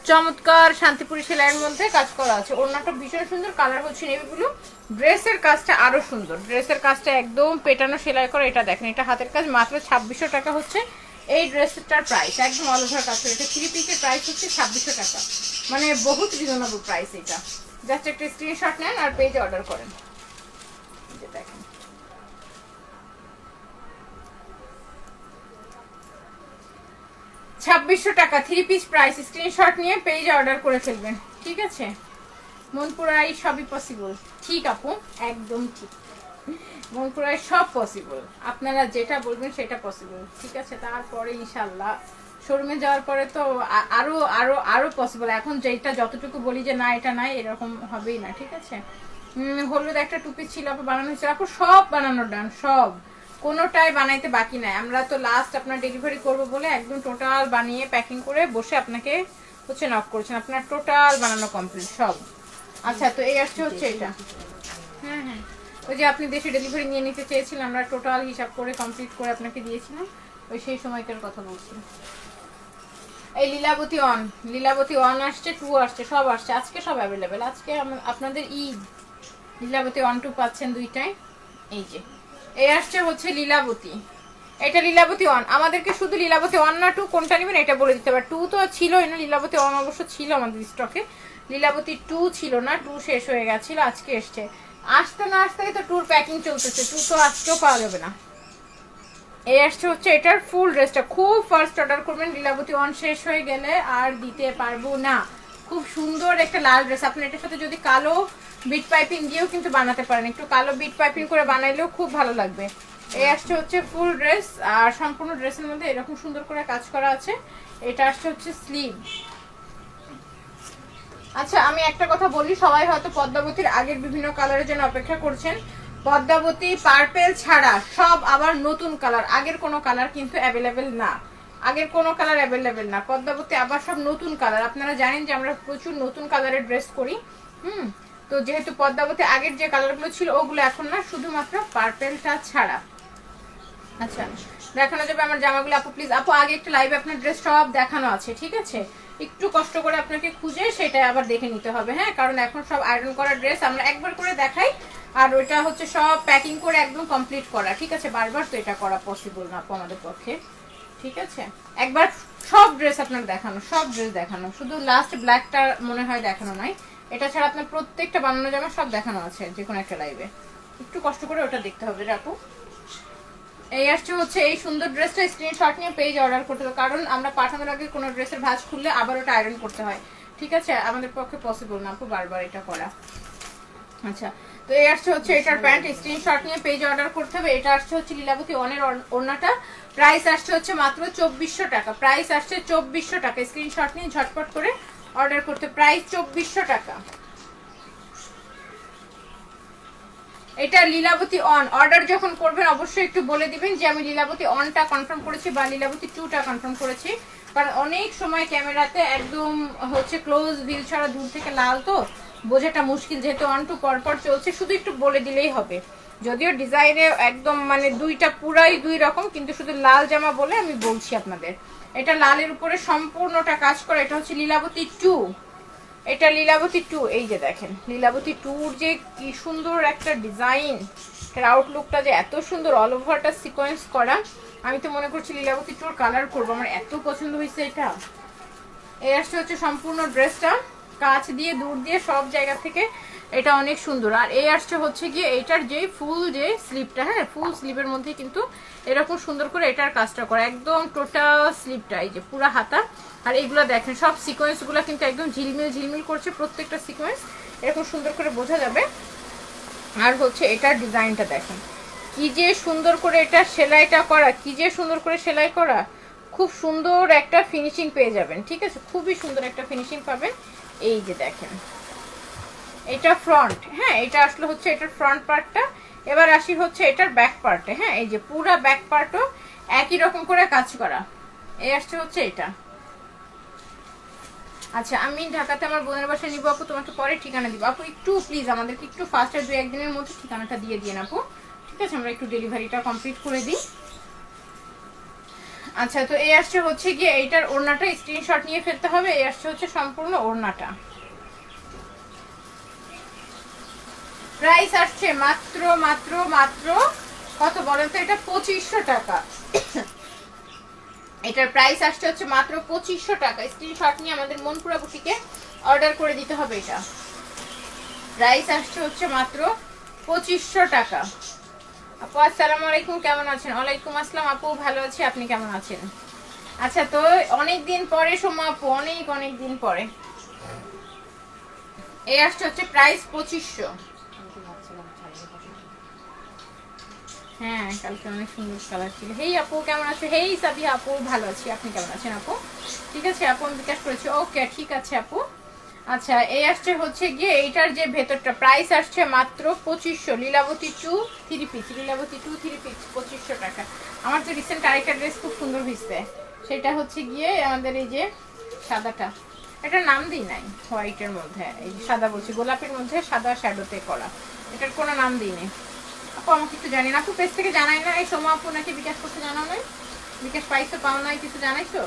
Speaker 1: চমৎকার শান্তিপুরি সেলাইয়ের মধ্যে কাজ করা আছে। ওড়নাটা ভীষণ সুন্দর, কালার হচ্ছে নেভি ব্লু। ড্রেসের কাজটা আরো সুন্দর, ড্রেসের কাজটা একদম পেটানো সেলাই করা। এটা দেখেন, এটা হাতের কাজ, মাত্র 2600 টাকা হচ্ছে এই ড্রেসটার প্রাইস, একদম অল ওভার কাজ করে। এটা 3 পিসের প্রাইস হচ্ছে 2600 টাকা, মানে বহুত রিজনেবল প্রাইস। এটা জাস্ট একটা স্ক্রিনশট নেন আর পেজে অর্ডার করেন। দেখেন 2600 টাকা 3 পিস প্রাইস, স্ক্রিনশট নিয়ে পেজে অর্ডার করে ফেলবেন, ঠিক আছে? মনপুরাই সবই পসিবল। ঠিক আপু, একদম ঠিক, মনপুরাই সব পসিবল, আপনারা যেটা বলবেন সেটা পসিবল, ঠিক আছে? তারপরে ইনশাল্লাহ শোরুমে যাওয়ার পরে তো আরো আরো আরো পসিবল। এখন যেটা যতটুকু বলি যে না এটা নাই, এরকম হবেই না, ঠিক আছে? হলুদ একটা টুপি ছিল আপু, বানানো হয়েছিল আপু, সব বানানো ডান, সব, কোনোটাই বানাইতে বাকি নাই। আমরা তো লাস্ট আপনার ডেলিভারি করব বলে একদম টোটাল বানিয়ে প্যাকিং করে বসে আপনাকে হচ্ছে নক করেছেন, আপনার টোটাল বানানো কমপ্লিট সব। আচ্ছা, তো এই আসছে হচ্ছে এটা, হ্যাঁ হ্যাঁ, ওই যে আপনি দেশে ডেলিভারি নিয়ে নিতে চেয়েছিলেন, আমরা টোটাল হিসাব করে কমপ্লিট করে আপনাকে দিয়েছিলাম, ওই সেই সময়কার কথা বলছি। এই লীলাবতী অন, লীলাবতী অন আসছে, 2 আসছে, সব আসছে আজকে, সব অ্যাভেলেবেল আজকে। আপনাদের ঈদ, লীলাবতী অন 2 পাচ্ছেন দুইটাই। এই যে এই আসছে হচ্ছে লীলাবতী, এটা লীলাবতী ওয়ান। আমাদেরকে শুধু লীলাবতী ওয়ান না 2 কোনটা নেবেন এটা বলে দিতে পারে। 2 তো ছিলই না, লীলাবতী ওয়ান অবশ্য ছিল আমাদের স্টকে, লীলাবতী 2 ছিল না, 2 শেষ হয়ে গেছিল, আজকে এসছে। আসতে না আসতেই তো ট্যুর প্যাকিং চলতেছে, 2 তো আজকেও পাওয়া যাবে না। এই আসছে হচ্ছে এটার ফুল ড্রেসটা, খুব ফার্স্ট অর্ডার করবেন, লীলাবতী ওয়ান শেষ হয়ে গেলে আর দিতে পারবো না। খুব সুন্দর একটা লাল ড্রেস, আপনি এটার সাথে যদি কালো বিট পাইপিং দিয়েও কিন্তু বানাতে পারেন, একটু কালো বিট পাইপিং করে বানাইলেও খুব ভালো লাগবে। এই আসছে হচ্ছে ফুল ড্রেস, আর সম্পূর্ণ ড্রেসের মধ্যে এরকম সুন্দর করে কাজ করা আছে। এটা আসছে হচ্ছে স্লিভ। আচ্ছা, আমি একটা কথা বলি, সবাই হয়তো পদ্মাবতীর আগের বিভিন্ন কালারের জন্য অপেক্ষা করছেন। পদ্মাবতী পার্পেল ছাড়া সব আবার নতুন কালার, আগের কোনো কালার কিন্তু অ্যাভেলেবেল না, আগের কোনো কালার অ্যাভেলেবেল না। পদ্মাবতী আবার সব নতুন কালার, আপনারা জানেন যে আমরা প্রচুর নতুন কালারের ড্রেস করি। তো যেহেতু পদ্মাবতী আগের যে কালারগুলো ছিল ওগুলো এখন না, শুধুমাত্র পার্পেলটা ছাড়া। আচ্ছা, দেখানো যাবে আমার জামাগুলো। আপু প্লিজ, আপু আগে একটা লাইভে আপনার ড্রেস সব দেখানো আছে, ঠিক আছে? একটু কষ্ট করে আপনাকে খুঁজে সেটা আবার দেখে নিতে হবে, হ্যাঁ, কারণ এখন সব আয়রন করা ড্রেস আমরা একবার করে দেখাই, আর ওইটা হচ্ছে সব প্যাকিং করে একদম কমপ্লিট করা, ঠিক আছে? বারবার তো এটা করা পসিবল না আপু আমাদের পক্ষে, ঠিক আছে? একবার সব ড্রেস আপনার দেখানো, সব ড্রেস দেখানো, শুধু লাস্ট ব্ল্যাকটা মনে হয় দেখানো নাই। এটা ছাড়া আপনার প্রত্যেকটা বানানো জামা সব দেখানো আছে যে কোনো একটা লাইভে, একটু কষ্ট করে ওটা দেখতে হবে আপু। এই আসছে হচ্ছে এই সুন্দর ড্রেসটা, স্ক্রিনশট নিয়ে পেজ অর্ডার করতে হবে, কারণ আমরা পাঠানোর আগে কোনো ড্রেসের ভাঁজ খুললে আবার ওটা আয়রন করতে হয়, ঠিক আছে? আমাদের পক্ষে পসিবল না আপু বারবার এটা করা। আচ্ছা, তো এই আসছে হচ্ছে এটার প্যান্ট, স্ক্রিনশট নিয়ে পেজ অর্ডার করতে হবে। এটা আসছে হচ্ছে লীলাবতী ওয়ানের ওড়নাটা, প্রাইস আসছে হচ্ছে মাত্র 2400 টাকা, প্রাইস আসছে 2400 টাকা, স্ক্রিনশট নিয়ে ঝটপট করে অর্ডার করতে, প্রাইস 2400 টাকা। এটা লীলাবতী অন, অর্ডার যখন করবেন অবশ্যই একটু বলে দিবেন যে আমি লীলাবতী অনটা কনফার্ম করেছি বা লীলাবতী 2টা কনফার্ম করেছি, কারণ অনেক সময় ক্যামেরাতে একদম হচ্ছে ক্লোজ ভিউ ছাড়া দূর থেকে লাল তো বোঝাটা মুশকিল, যেহেতু অন টু পরপর চলছে, শুধু একটু বলে দিলেই হবে। যদিও ডিজাইনে একদম মানে দুইটা পুরাই দুই রকম, কিন্তু শুধু লাল জামা বলে আমি বলছি আপনাদের। এটা লালের উপরে সম্পূর্ণটা কাজ করা, এটা হচ্ছে লীলাবতী 2, এটা লীলাবতী 2। এই যে দেখেন লীলাবতী 2 যে কি সুন্দর একটা ডিজাইন, এর আউটলুকটা যে এত সুন্দর, অল ওভারটা সিকোয়েন্স করা। আমি তো মনে করছি লীলাবতী 2 কালার করবো, আমার এত পছন্দ হয়েছে এটা। এই আসছে হচ্ছে সম্পূর্ণ ড্রেসটা, কাছ দিয়ে দূর দিয়ে সব জায়গা থেকে এটা অনেক সুন্দর। আর এই আসছে হচ্ছে গিয়ে এইটার যে ফুল যে স্লিপটা, হ্যাঁ, ফুল স্লিপের মধ্যে কিন্তু এরকম সুন্দর করে এটার কাজটা করা, একদম টোটাল স্লিপটা, এই যে পুরা হাতা। আর এইগুলো দেখেন সব সিকোয়েন্সগুলো কিন্তু একদম ঝিলমিল ঝিলমিল করছে, প্রত্যেকটা সিকোয়েন্স এরকম সুন্দর করে বোঝা যাবে। আর হচ্ছে এটার ডিজাইনটা দেখেন কি যে সুন্দর করে এটা সেলাইটা করা, কি যে সুন্দর করে সেলাই করা, খুব সুন্দর একটা ফিনিশিং পেয়ে যাবেন, ঠিক আছে? খুবই সুন্দর একটা ফিনিশিং পাবেন। এই যে দেখেন এটা ফ্রন্ট, হ্যাঁ, এটা আসলে হচ্ছে এটার ফ্রন্ট পার্টটা। এবার আসি হচ্ছে এটার ব্যাক পার্টে, হ্যাঁ, এই যে পুরা ব্যাক পার্টও একই রকম করে কাজ করা। এই আসছে হচ্ছে এটা, আচ্ছা আমি ঢাকাতে আমার বোনের বাসায় নিবো আপু, তোমাকে পরে ঠিকানা দিব আপু। একটু প্লিজ আমাদেরকে একটু ফাস্টার 2-1 দিনের মধ্যে ঠিকানাটা দিয়ে দিন আপু, ঠিক আছে? আমরা একটু ডেলিভারিটা কমপ্লিট করে দিই। আচ্ছা তো এই আসছে হচ্ছে গিয়ে এইটার ওড়নাটা স্ক্রিনশট নিয়ে ফেলতে হবে। এই আসছে হচ্ছে সম্পূর্ণ ওড়নাটা। প্রাইস আসছে মাত্র মাত্র মাত্র কত বলেন তো? এটা 2500 টাকা। এটার প্রাইস আসছে হচ্ছে মাত্র 2500 টাকা। স্ক্রিনশট নিয়ে আমাদের মনপুরা বুটিকে অর্ডার করে দিতে হবে। এটা প্রাইস আসছে হচ্ছে মাত্র 2500 টাকা। আপু আসসালামু আলাইকুম, কেমন আছেন? ওয়ালাইকুম আসসালাম আপু, ভালো আছি, আপনি কেমন আছেন? আচ্ছা তো অনেক দিন পরে সোমা আপু, অনেক অনেক দিন পরে। এই আসছে হচ্ছে প্রাইস 2500। হ্যাঁ কালকে অনেক সুন্দর কালার ছিল। হেই আপু কেমন আছে? হেই সাবিহা আপু, ভালো আছি, আপনি কেমন আছেন আপু? ঠিক আছে আপু, আমি বিকাশ করেছি। ওকে ঠিক আছে আপু। আচ্ছা এই আসছে হচ্ছে গিয়ে এইটার যে ভেতরটা প্রাইস আসছে মাত্র 2500। লীলাবতী 2 3 পিস, লীলাবতী 2 3 পিস 2500 টাকা। আমার তো রিসেন্ট আরেকটা ড্রেস খুব সুন্দর হয়েছে, সেটা হচ্ছে গিয়ে আমাদের এই যে সাদাটা, এটার নাম দিই নাই, হোয়াইটের মধ্যে এই সাদা বলছি, গোলাপের মধ্যে সাদা শ্যাডোতে করা, এটার কোনো নাম দিই নেই আপু। আমাকে একটু জানি না আপু, পেজ থেকে জানাই না। এই সোমা আপু নাকি বিকাশ করতে জানাও নাই, বিকাশ পাইছো পাও নাই কিছু জানাইছো?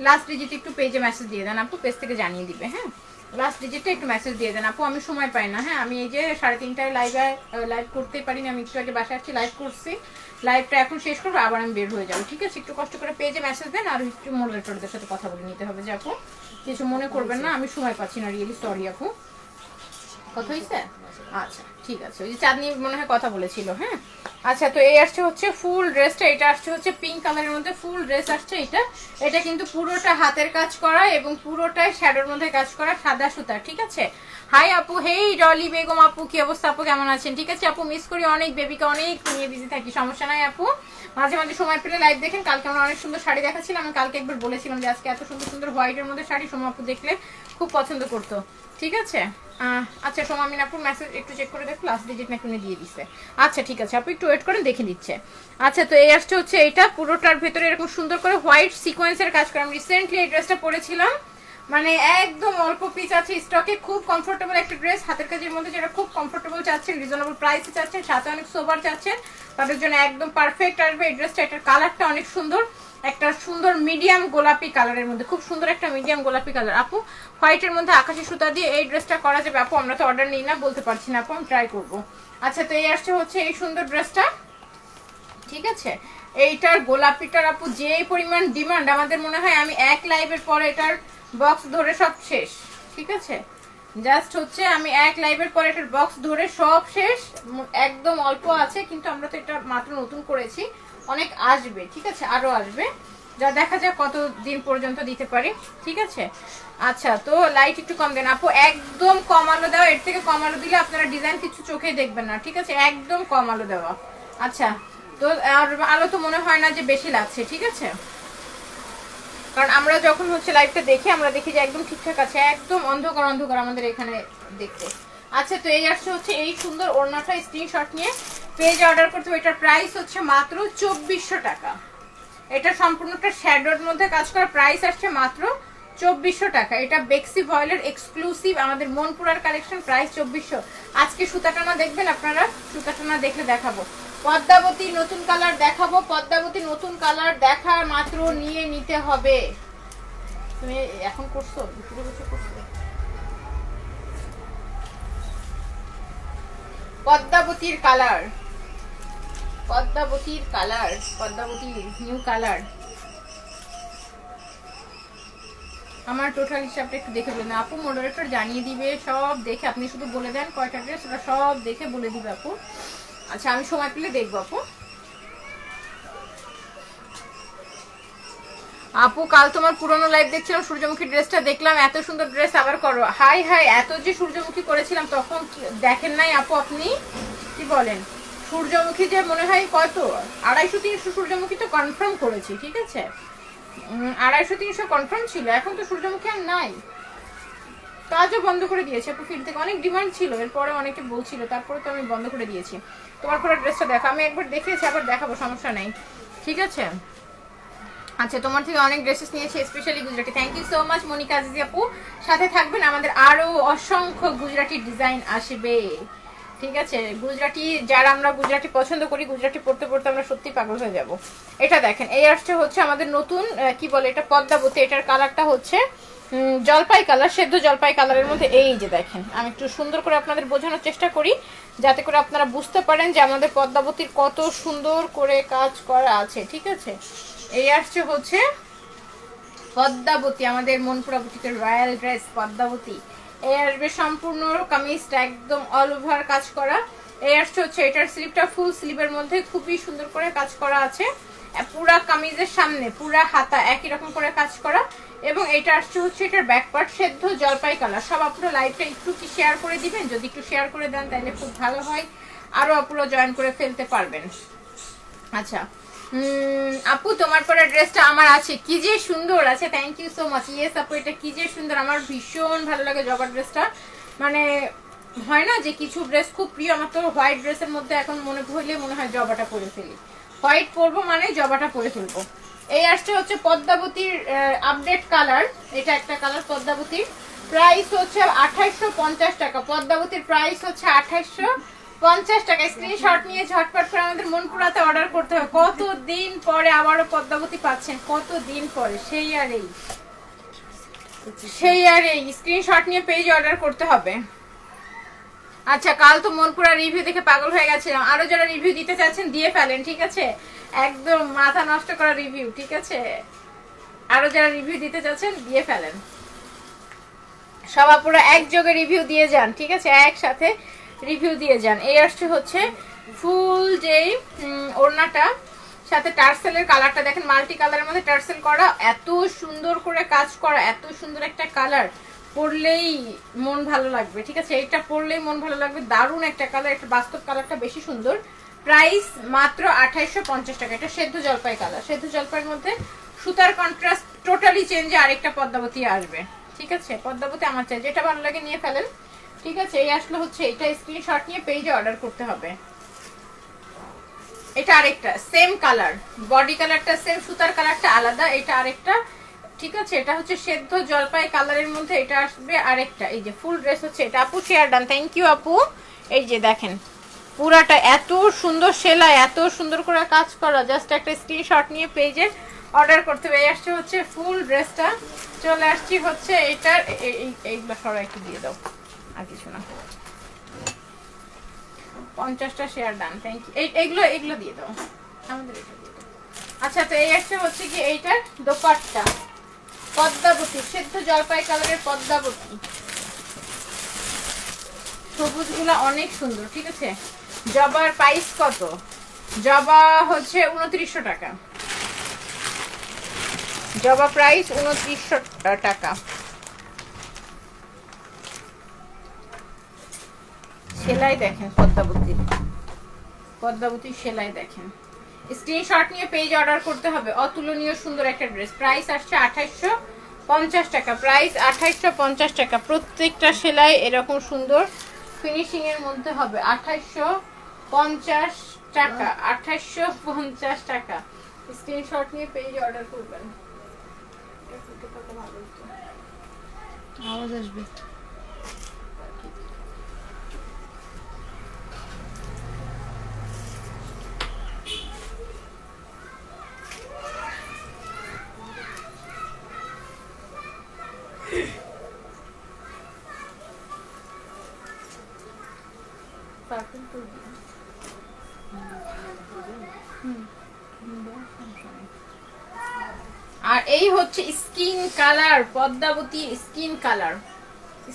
Speaker 1: লাস্ট ডিজিট একটু পেজে মেসেজ দিয়ে দেন আপু, পেজ থেকে জানিয়ে দিবে। হ্যাঁ লাস্ট ডিজিটটা একটু মেসেজ দিয়ে দেন আপু, আমি সময় পাই না। হ্যাঁ আমি এই যে 3:30টায় লাইভ করতে পারিনি, আমি একটু আগে বাসায় আসছি, লাইভ করছি, লাইভটা এখন শেষ করবো, আবার আমি বের হয়ে যাবো, ঠিক আছে? একটু কষ্ট করে পেজে মেসেজ দেন, আর একটু মডারেটরদের সাথে কথা বলে নিতে হবে যে আপু কিছু মনে করবেন না, আমি সময় পাচ্ছি না, রিয়েলি সরি আপু। কথা হয়েছে? আচ্ছা ঠিক আছে, ওই যে চাঁদনি মনে হয় কথা বলেছিল। হ্যাঁ আচ্ছা তো এই আসছে হচ্ছে ফুল ড্রেসটা, এটা আসছে হচ্ছে পিঙ্ক কালারের মধ্যে ফুল ড্রেস আসছে। এটা কিন্তু পুরোটা হাতের কাজ করা এবং পুরোটাই শ্যাডোর মধ্যে কাজ করা, সাদা সুতা, ঠিক আছে? হাই আপু, হেই ডলি বেগম আপু, কি অবস্থা আপু, কেমন আছেন? ঠিক আছে আপু, মিস করি অনেক, বেবিকে অনেক নিয়ে বিজি থাকি, সমস্যা নাই আপু, মাঝে মাঝে সময় পেলে লাইভ দেখেন। কালকে আমরা অনেক সুন্দর শাড়ি দেখাচ্ছিলাম, আমি কালকে একবার বলেছিলাম যে আজকে এত সুন্দর সুন্দর হোয়াইটের মধ্যে শাড়ি সোমা আপু দেখলে খুব পছন্দ করতো, ঠিক আছে? আচ্ছা সোমা আমিন আপুর মেসেজ একটু চেক করে দেখো, লাস্ট ডিজিট নাকি উনি দিয়ে দিচ্ছে। আচ্ছা ঠিক আছে আপু, একটু ওয়েট করেন, দেখে দিচ্ছে। আচ্ছা তো এই আসছে হচ্ছে এইটা পুরোটার ভেতরে এরকম সুন্দর করে হোয়াইট সিকোয়েন্সের কাজ করা। আমি রিসেন্টলি এই ড্রেসটা পরেছিলাম, মানে একদম অল্প পিস আছে স্টকে, খুব কমফোর্টেবল একটা ড্রেস, হাতের কাজের মধ্যে যেটা খুব কমফোর্টেবল চাচ্ছেন, রিজনেবল প্রাইসে চাচ্ছেন, সাথে অনেক সোবার চাচ্ছেন, তাদের জন্য একদম পারফেক্ট আসবে এই ড্রেসটা। এটার কালারটা অনেক সুন্দর, একটা সুন্দর মিডিয়াম গোলাপি কালারের মধ্যে, খুব সুন্দর একটা মিডিয়াম গোলাপি কালার আপু, হোয়াইটের মধ্যে আকাশি সুতা দিয়ে এই ড্রেসটা করা যাবে আপু। আমরা তো অর্ডার নিই না, বলতে পারছি না আপু, আমি ট্রাই করবো। আচ্ছা তো এই আসছে হচ্ছে এই সুন্দর ড্রেসটা, ঠিক আছে? এইটার গোলাপিটার আপু যে পরিমাণ ডিমান্ড, আমাদের মনে হয় আমি এক লাইভের পরে এটার বক্স ধরে সব শেষ, ঠিক আছে? জাস্ট হচ্ছে আমি এক লাইভের পরে এটার বক্স ধরে সব শেষ, একদম অল্প আছে, কিন্তু আমরা তো এটা মাত্র নতুন করেছি, অনেক আসবে, ঠিক আছে? আরো আসবে, যা দেখা যাক কত দিন পর্যন্ত দিতে পারি, ঠিক আছে? আচ্ছা তো লাইট একটু কম দেন আপু, একদম কম আলো দেওয়া, এর থেকে কম আলো দিলে আপনারা ডিজাইন কিছু চোখে দেখবেন না, ঠিক আছে? একদম কম আলো দেওয়া। আচ্ছা তো আর আলো তো মনে হয় না যে বেশি লাগছে, ঠিক আছে? কারণ আমরা যখন হচ্ছে লাইভটা দেখি, আমরা দেখি যে একদম ঠিকঠাক আছে, একদম অন্ধকার অন্ধকার আমাদের এখানে দেখতে। আচ্ছা তো এই আসছে হচ্ছে এই সুন্দর ওড়নাটা, স্ক্রিনশট নিয়ে পেজে অর্ডার করতে হবে। এটার প্রাইস হচ্ছে মাত্র 2400 টাকা। এটা সম্পূর্ণটা শ্যাডোর মধ্যে কাজ করা, প্রাইস আসছে মাত্র 2400 টাকা। এটা বেক্সি ভয়েলের এক্সক্লুসিভ আমাদের মনপুরার কালেকশন, প্রাইস 2400। আজকে সুতাটানা দেখবেন আপনারা, সুতাটানা দেখলে দেখাবো। পদ্মাবতী নতুন কালার দেখাবো, পদ্মাবতী নতুন কালার দেখা মাত্র নিয়ে নিতে হবে। তুমি এখন করছো, দুপুরে বসে করছো? পদ্মাবতীর কালার, পদ্মাবতীর কালার, পদ্মাবতীর নিউ কালার। আমার টোটাল হিসাবটা একটু দেখে বলে না আপু, মডারেটর জানিয়ে দিবে সব দেখে, আপনি শুধু বলে দেন কয়টা ড্রেস, ওটা সব দেখে বলে দিবে আপু। আচ্ছা আমি সময় পেলে দেখবো আপু। আপু কাল তোমার পুরনো লাইভ দেখছিলাম, সূর্যমুখী ড্রেসটা দেখলাম, এত সুন্দর ড্রেস আবার করো। হাই হাই, এত যে সূর্যমুখী করেছিলাম তখন দেখেন নাই আপু আপনি? কি বলেন? সূর্যমুখী যে মনে হয় কত 250-300 সূর্যমুখী তো কনফার্ম করেছি, ঠিক আছে? 250-300 কনফার্ম ছিল, এখন তো সূর্যমুখী আর নাই, কাজও বন্ধ করে দিয়েছে আপু। ফিল্ড থেকে অনেক ডিমান্ড ছিল, এরপরে অনেকে বলছিল, তারপরে তো আমি বন্ধ করে দিয়েছি। তোমার পুরো ড্রেসটা দেখো, আমি একবার দেখেছি, আবার দেখাবো, সমস্যা নেই, ঠিক আছে? আচ্ছা, তোমার থেকে অনেক ড্রেসেস নিয়েছি, specially Gujarati. Thank you so much Monika Azizi আপু। সাথে থাকবেন, আমাদের আরো অসংখ্য গুজরাটি ডিজাইন আসবে। ঠিক আছে, গুজরাটি যারা আমরা গুজরাটি পছন্দ করি, গুজরাটি পড়তে পড়তে আমরা সত্যি পাগল হয়ে যাব। এটা দেখেন, এই আসছে হচ্ছে আমাদের নতুন কি বলে এটা, পদ্মাবতী। এটার কালারটা হচ্ছে জলপাই কালার, সেদ্ধ জলপাই কালারের মধ্যে। এই যে দেখেন, আমি একটু সুন্দর করে আপনাদের বোঝানোর চেষ্টা করি যাতে করে আপনারা বুঝতে পারেন যে আমাদের পদ্মাবতীর কত সুন্দর করে কাজ করা আছে। ঠিক আছে, এই আসছে হচ্ছে পদ্মাবতী, আমাদের মনপুরা বুটিকের রয়্যাল ড্রেস পদ্মাবতী। এই আসবে সম্পূর্ণ কামিজটা একদম অল ওভার কাজ করা। এই আসছে হচ্ছে এটার স্লিভটা ফুল স্লিভের মধ্যে খুবই সুন্দর করে কাজ করা আছে। পুরা কামিজের সামনে পুরা হাতা একই রকম করে কাজ করা। এবং এটা আসছে হচ্ছে এটার ব্যাক পার্ট সেদ্ধ জলপাই কালার। সব আপুরা লাইভটা একটু কি শেয়ার করে দিবেন? যদি একটু শেয়ার করে দেন তাহলে খুব ভালো হয়, আরো আপুরা জয়েন করে ফেলতে পারবেন। আচ্ছা আপু, তোমার পরে ড্রেসটা আমার আছে, কি যে সুন্দর আছে। Thank you so much. Yes আপু, এটা কি যে সুন্দর, আমার ভীষণ ভালো লাগে জবার ড্রেসটা। মানে হয় না যে কিছু ড্রেস খুব প্রিয়, আমার তো হোয়াইট ড্রেসের মধ্যে এখন মনে হইলে মনে হয় জবাটা পরে ফেলি। হোয়াইট পরবো মানে জবাটা পরে ফেলবো। এই আসছে হচ্ছে পদ্মাবতীর আপডেট কালার। এটা একটা কালার পদ্মাবতীর, প্রাইস হচ্ছে 2850 টাকা। পদ্মাবতীর প্রাইস হচ্ছে 2850 টাকা। স্ক্রিনশট নিয়ে ঝটপট করে আমাদের মনপুরাতে অর্ডার করতে হবে। কতদিন পরে আবারও পদ্মাবতী পাচ্ছেন, কতদিন পরে। সেই আর এই স্ক্রিনশট নিয়ে পেজ অর্ডার করতে হবে। আচ্ছা, কাল তো মনপুরা রিভিউ দেখে পাগল হয়ে গেছিলাম। আরো যারা রিভিউ দিতে চাচ্ছেন দিয়ে ফেলেন, ঠিক আছে, একদম মাথা নষ্ট করা রিভিউ। ঠিক আছে, আরো যারা রিভিউ দিতে চাচ্ছেন দিয়ে ফেলেন। সব আপুরা একযোগে রিভিউ দিয়ে যান, ঠিক আছে, একসাথে রিভিউ দিয়ে যান। এই আসছে হচ্ছে ফুল যেই ওড়নাটা, সাথে টার্সেলের কালারটা দেখেন, মাল্টি কালারের মধ্যে টার্সেল করা, এত সুন্দর করে কাজ করা, এত সুন্দর একটা কালার, পরলেই মন ভালো লাগবে। ঠিক আছে, এটা পরলেই মন ভালো লাগবে। দারুণ একটা কালার, একটা বাস্তব কালারটা বেশি সুন্দর। প্রাইস মাত্র 2850 টাকা। এটা সেদ্ধ জলপাই কালার, সেদ্ধ জলপাইয়ের মধ্যে সুতার কন্ট্রাস্ট টোটালি চেঞ্জে আরেকটা পদ্মাবতী আসবে। ঠিক আছে, পদ্মাবতী আমার চাই, যেটা ভালো লাগে নিয়ে ফেলেন। ঠিক আছে, এই আসলে হচ্ছে এটা, স্ক্রিনশট নিয়ে পেজে অর্ডার করতে হবে। এটা আরেকটা সেম কালার, বডি কালারটা সেম, সুতার কালারটা আলাদা। এটা আরেকটা, ঠিক আছে, এটা হচ্ছে সেদ্ধ জলপাই কালারের মধ্যে এটা আসবে আরেকটা। এই যে ফুল ড্রেস হচ্ছে এটা। আপু শেয়ার ডান, থ্যাংক ইউ আপু। এই যে দেখেন পুরাটা এত সুন্দর সেলাই, এত সুন্দর করে কাজ করা, জাস্ট একটা স্ক্রিনশট নিয়ে পেজে অর্ডার করতে হবে। এই আসছে হচ্ছে ফুল ড্রেসটা। চলে আসছি হচ্ছে এটার, এইগুলো সবাই একটু দিয়ে দাও, আর কিছু না। 50টা শেয়ার ডান, থ্যাংক ইউ। এইগুলো দিয়ে দাও, আমাদের এটা দিয়ে দাও। আচ্ছা, তো এই একটা হচ্ছে কি এইটার দোপাট্টা পদ্মাবতী, সেদ্ধ জলপাই কালারের পদ্মাবতী। সবুজগুলা অনেক সুন্দর। ঠিক আছে, জবার প্রাইস কত? জবা হচ্ছে 2900 টাকা। জবা প্রাইস 2900 টাকা। সেলাই দেখেন পদ্মাবতীর, পদ্মাবতীর সেলাই দেখেন। স্ক্রিনশট নিয়ে পেজ অর্ডার করতে হবে। অতুলনীয় সুন্দর একটা ড্রেস। প্রাইস আসছে 2850 টাকা। প্রাইস 2850 টাকা। প্রত্যেকটা সেলাই এরকম সুন্দর ফিনিশিং এর মধ্যে হবে। 2850 টাকা, 2850 টাকা। স্ক্রিনশট নিয়ে পেজ অর্ডার করবেন।
Speaker 2: আওয়াজ আসবে।
Speaker 1: আর এই হচ্ছে স্কিন কালার, পদ্মাবতীর স্কিন কালার।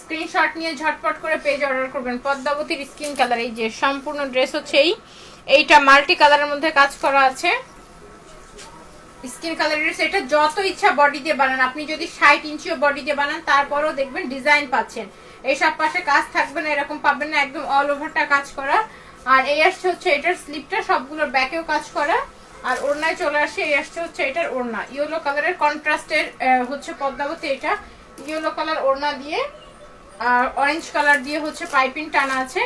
Speaker 1: স্ক্রিনশট নিয়ে ঝটপট করে পেজ অর্ডার করবেন। পদ্মাবতীর স্কিন কালার। এই যে সম্পূর্ণ ড্রেস হচ্ছে এইটা মাল্টি কালারের মধ্যে কাজ করা আছে। স্কিন কালারের এটা যত ইচ্ছা বডি দিয়ে বানান, আপনি যদি 60 ইঞ্চিও বডি দিয়ে বানান তারপরও দেখবেন ডিজাইন পাচ্ছেন। এই সব পাশে কাজ থাকবে না, এরকম পাবেন না, একদম অল ওভারটা কাজ করা। আর এই আসছে হচ্ছে এটার স্লিপটা সবগুলোর ব্যাকেও কাজ করা। আর ওড়নায় চলে আসে, এই আসছে হচ্ছে এটার ওড়না ইয়েলো কালারের কন্ট্রাস্টের হচ্ছে পদ্মাবতী। এটা ইয়েলো কালার ওড়না দিয়ে আর অরেঞ্জ কালার দিয়ে হচ্ছে পাইপিং টানা আছে।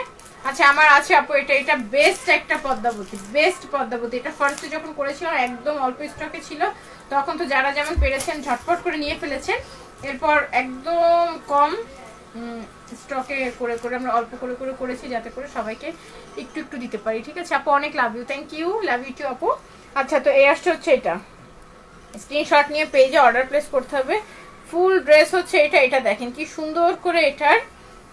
Speaker 1: আচ্ছা আমার আছে আপু, এটা বেস্ট একটা পদ্মাবতী, বেস্ট পদ্মাবতী। এটা ফার্স্টে যখন করেছিলাম একদম অল্প স্টকে ছিল, তখন তো যারা যেমন পেরেছেন ঝটপট করে নিয়ে ফেলেছেন। এরপর একদম কম স্টকে করে করে আমরা অল্প করে করে করেছি, যাতে করে সবাইকে একটু একটু দিতে পারি। ঠিক আছে আপু, অনেক love you, thank you, love you too আপু। আচ্ছা তো এই আসছে হচ্ছে এটা, স্ক্রিনশট নিয়ে পেজে অর্ডার প্লেস করতে হবে। ফুল ড্রেস হচ্ছে এটা দেখেন কি সুন্দর করে এটার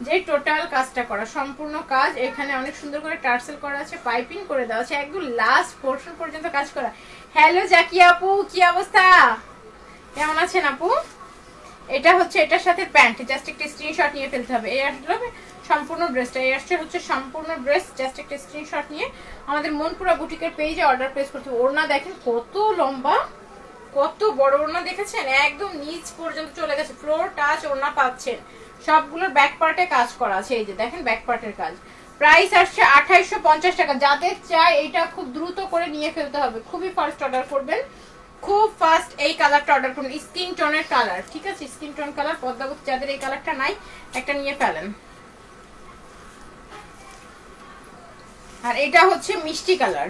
Speaker 1: যে টোটাল কাজটা করা, সম্পূর্ণ কাজ এখানে অনেক সুন্দর করে টার্সেল করা আছে, পাইপিং করে দেওয়া আছে, একদম লাস্ট পোর্শন পর্যন্ত কাজ করা। হ্যালো জাকিয়া আপু, কি অবস্থা, কেমন আছেন আপু? এটা হচ্ছে এটার সাথে প্যান্ট, জাস্ট একটা স্ক্রিনশট নিয়ে ফেলতে হবে। এই আসলে সম্পূর্ণ ড্রেসটা, এই আসছে হচ্ছে সম্পূর্ণ ড্রেস, জাস্ট একটা স্ক্রিনশট নিয়ে আমাদের মনপুরা বুটিকের পেজে অর্ডার প্লেস করতে হবে। ওড়না দেখেন কত লম্বা, কত বড় ওড়না দেখেছেন, একদম নিচ পর্যন্ত চলে গেছে, ফ্লোর টাচ ওড়না পাচ্ছেন। সবগুলোর ব্যাক পার্টে কাজ করা আছে, এই যে দেখেন ব্যাক পার্টের কাজ। প্রাইস আসছে 2850 টাকা। যাদের চাই এটা খুব দ্রুত করে নিয়ে ফেলতে হবে, খুবই ফাস্ট অর্ডার করবেন, খুব ফাস্ট। এই কালারটা অর্ডার করুন, স্কিন টোনের কালার, ঠিক আছে স্কিন টোন কালার পদ্মাবতী, যাদের এই কালারটা নাই একটা নিয়ে ফেলেন। আর এটা হচ্ছে মিষ্টি কালার,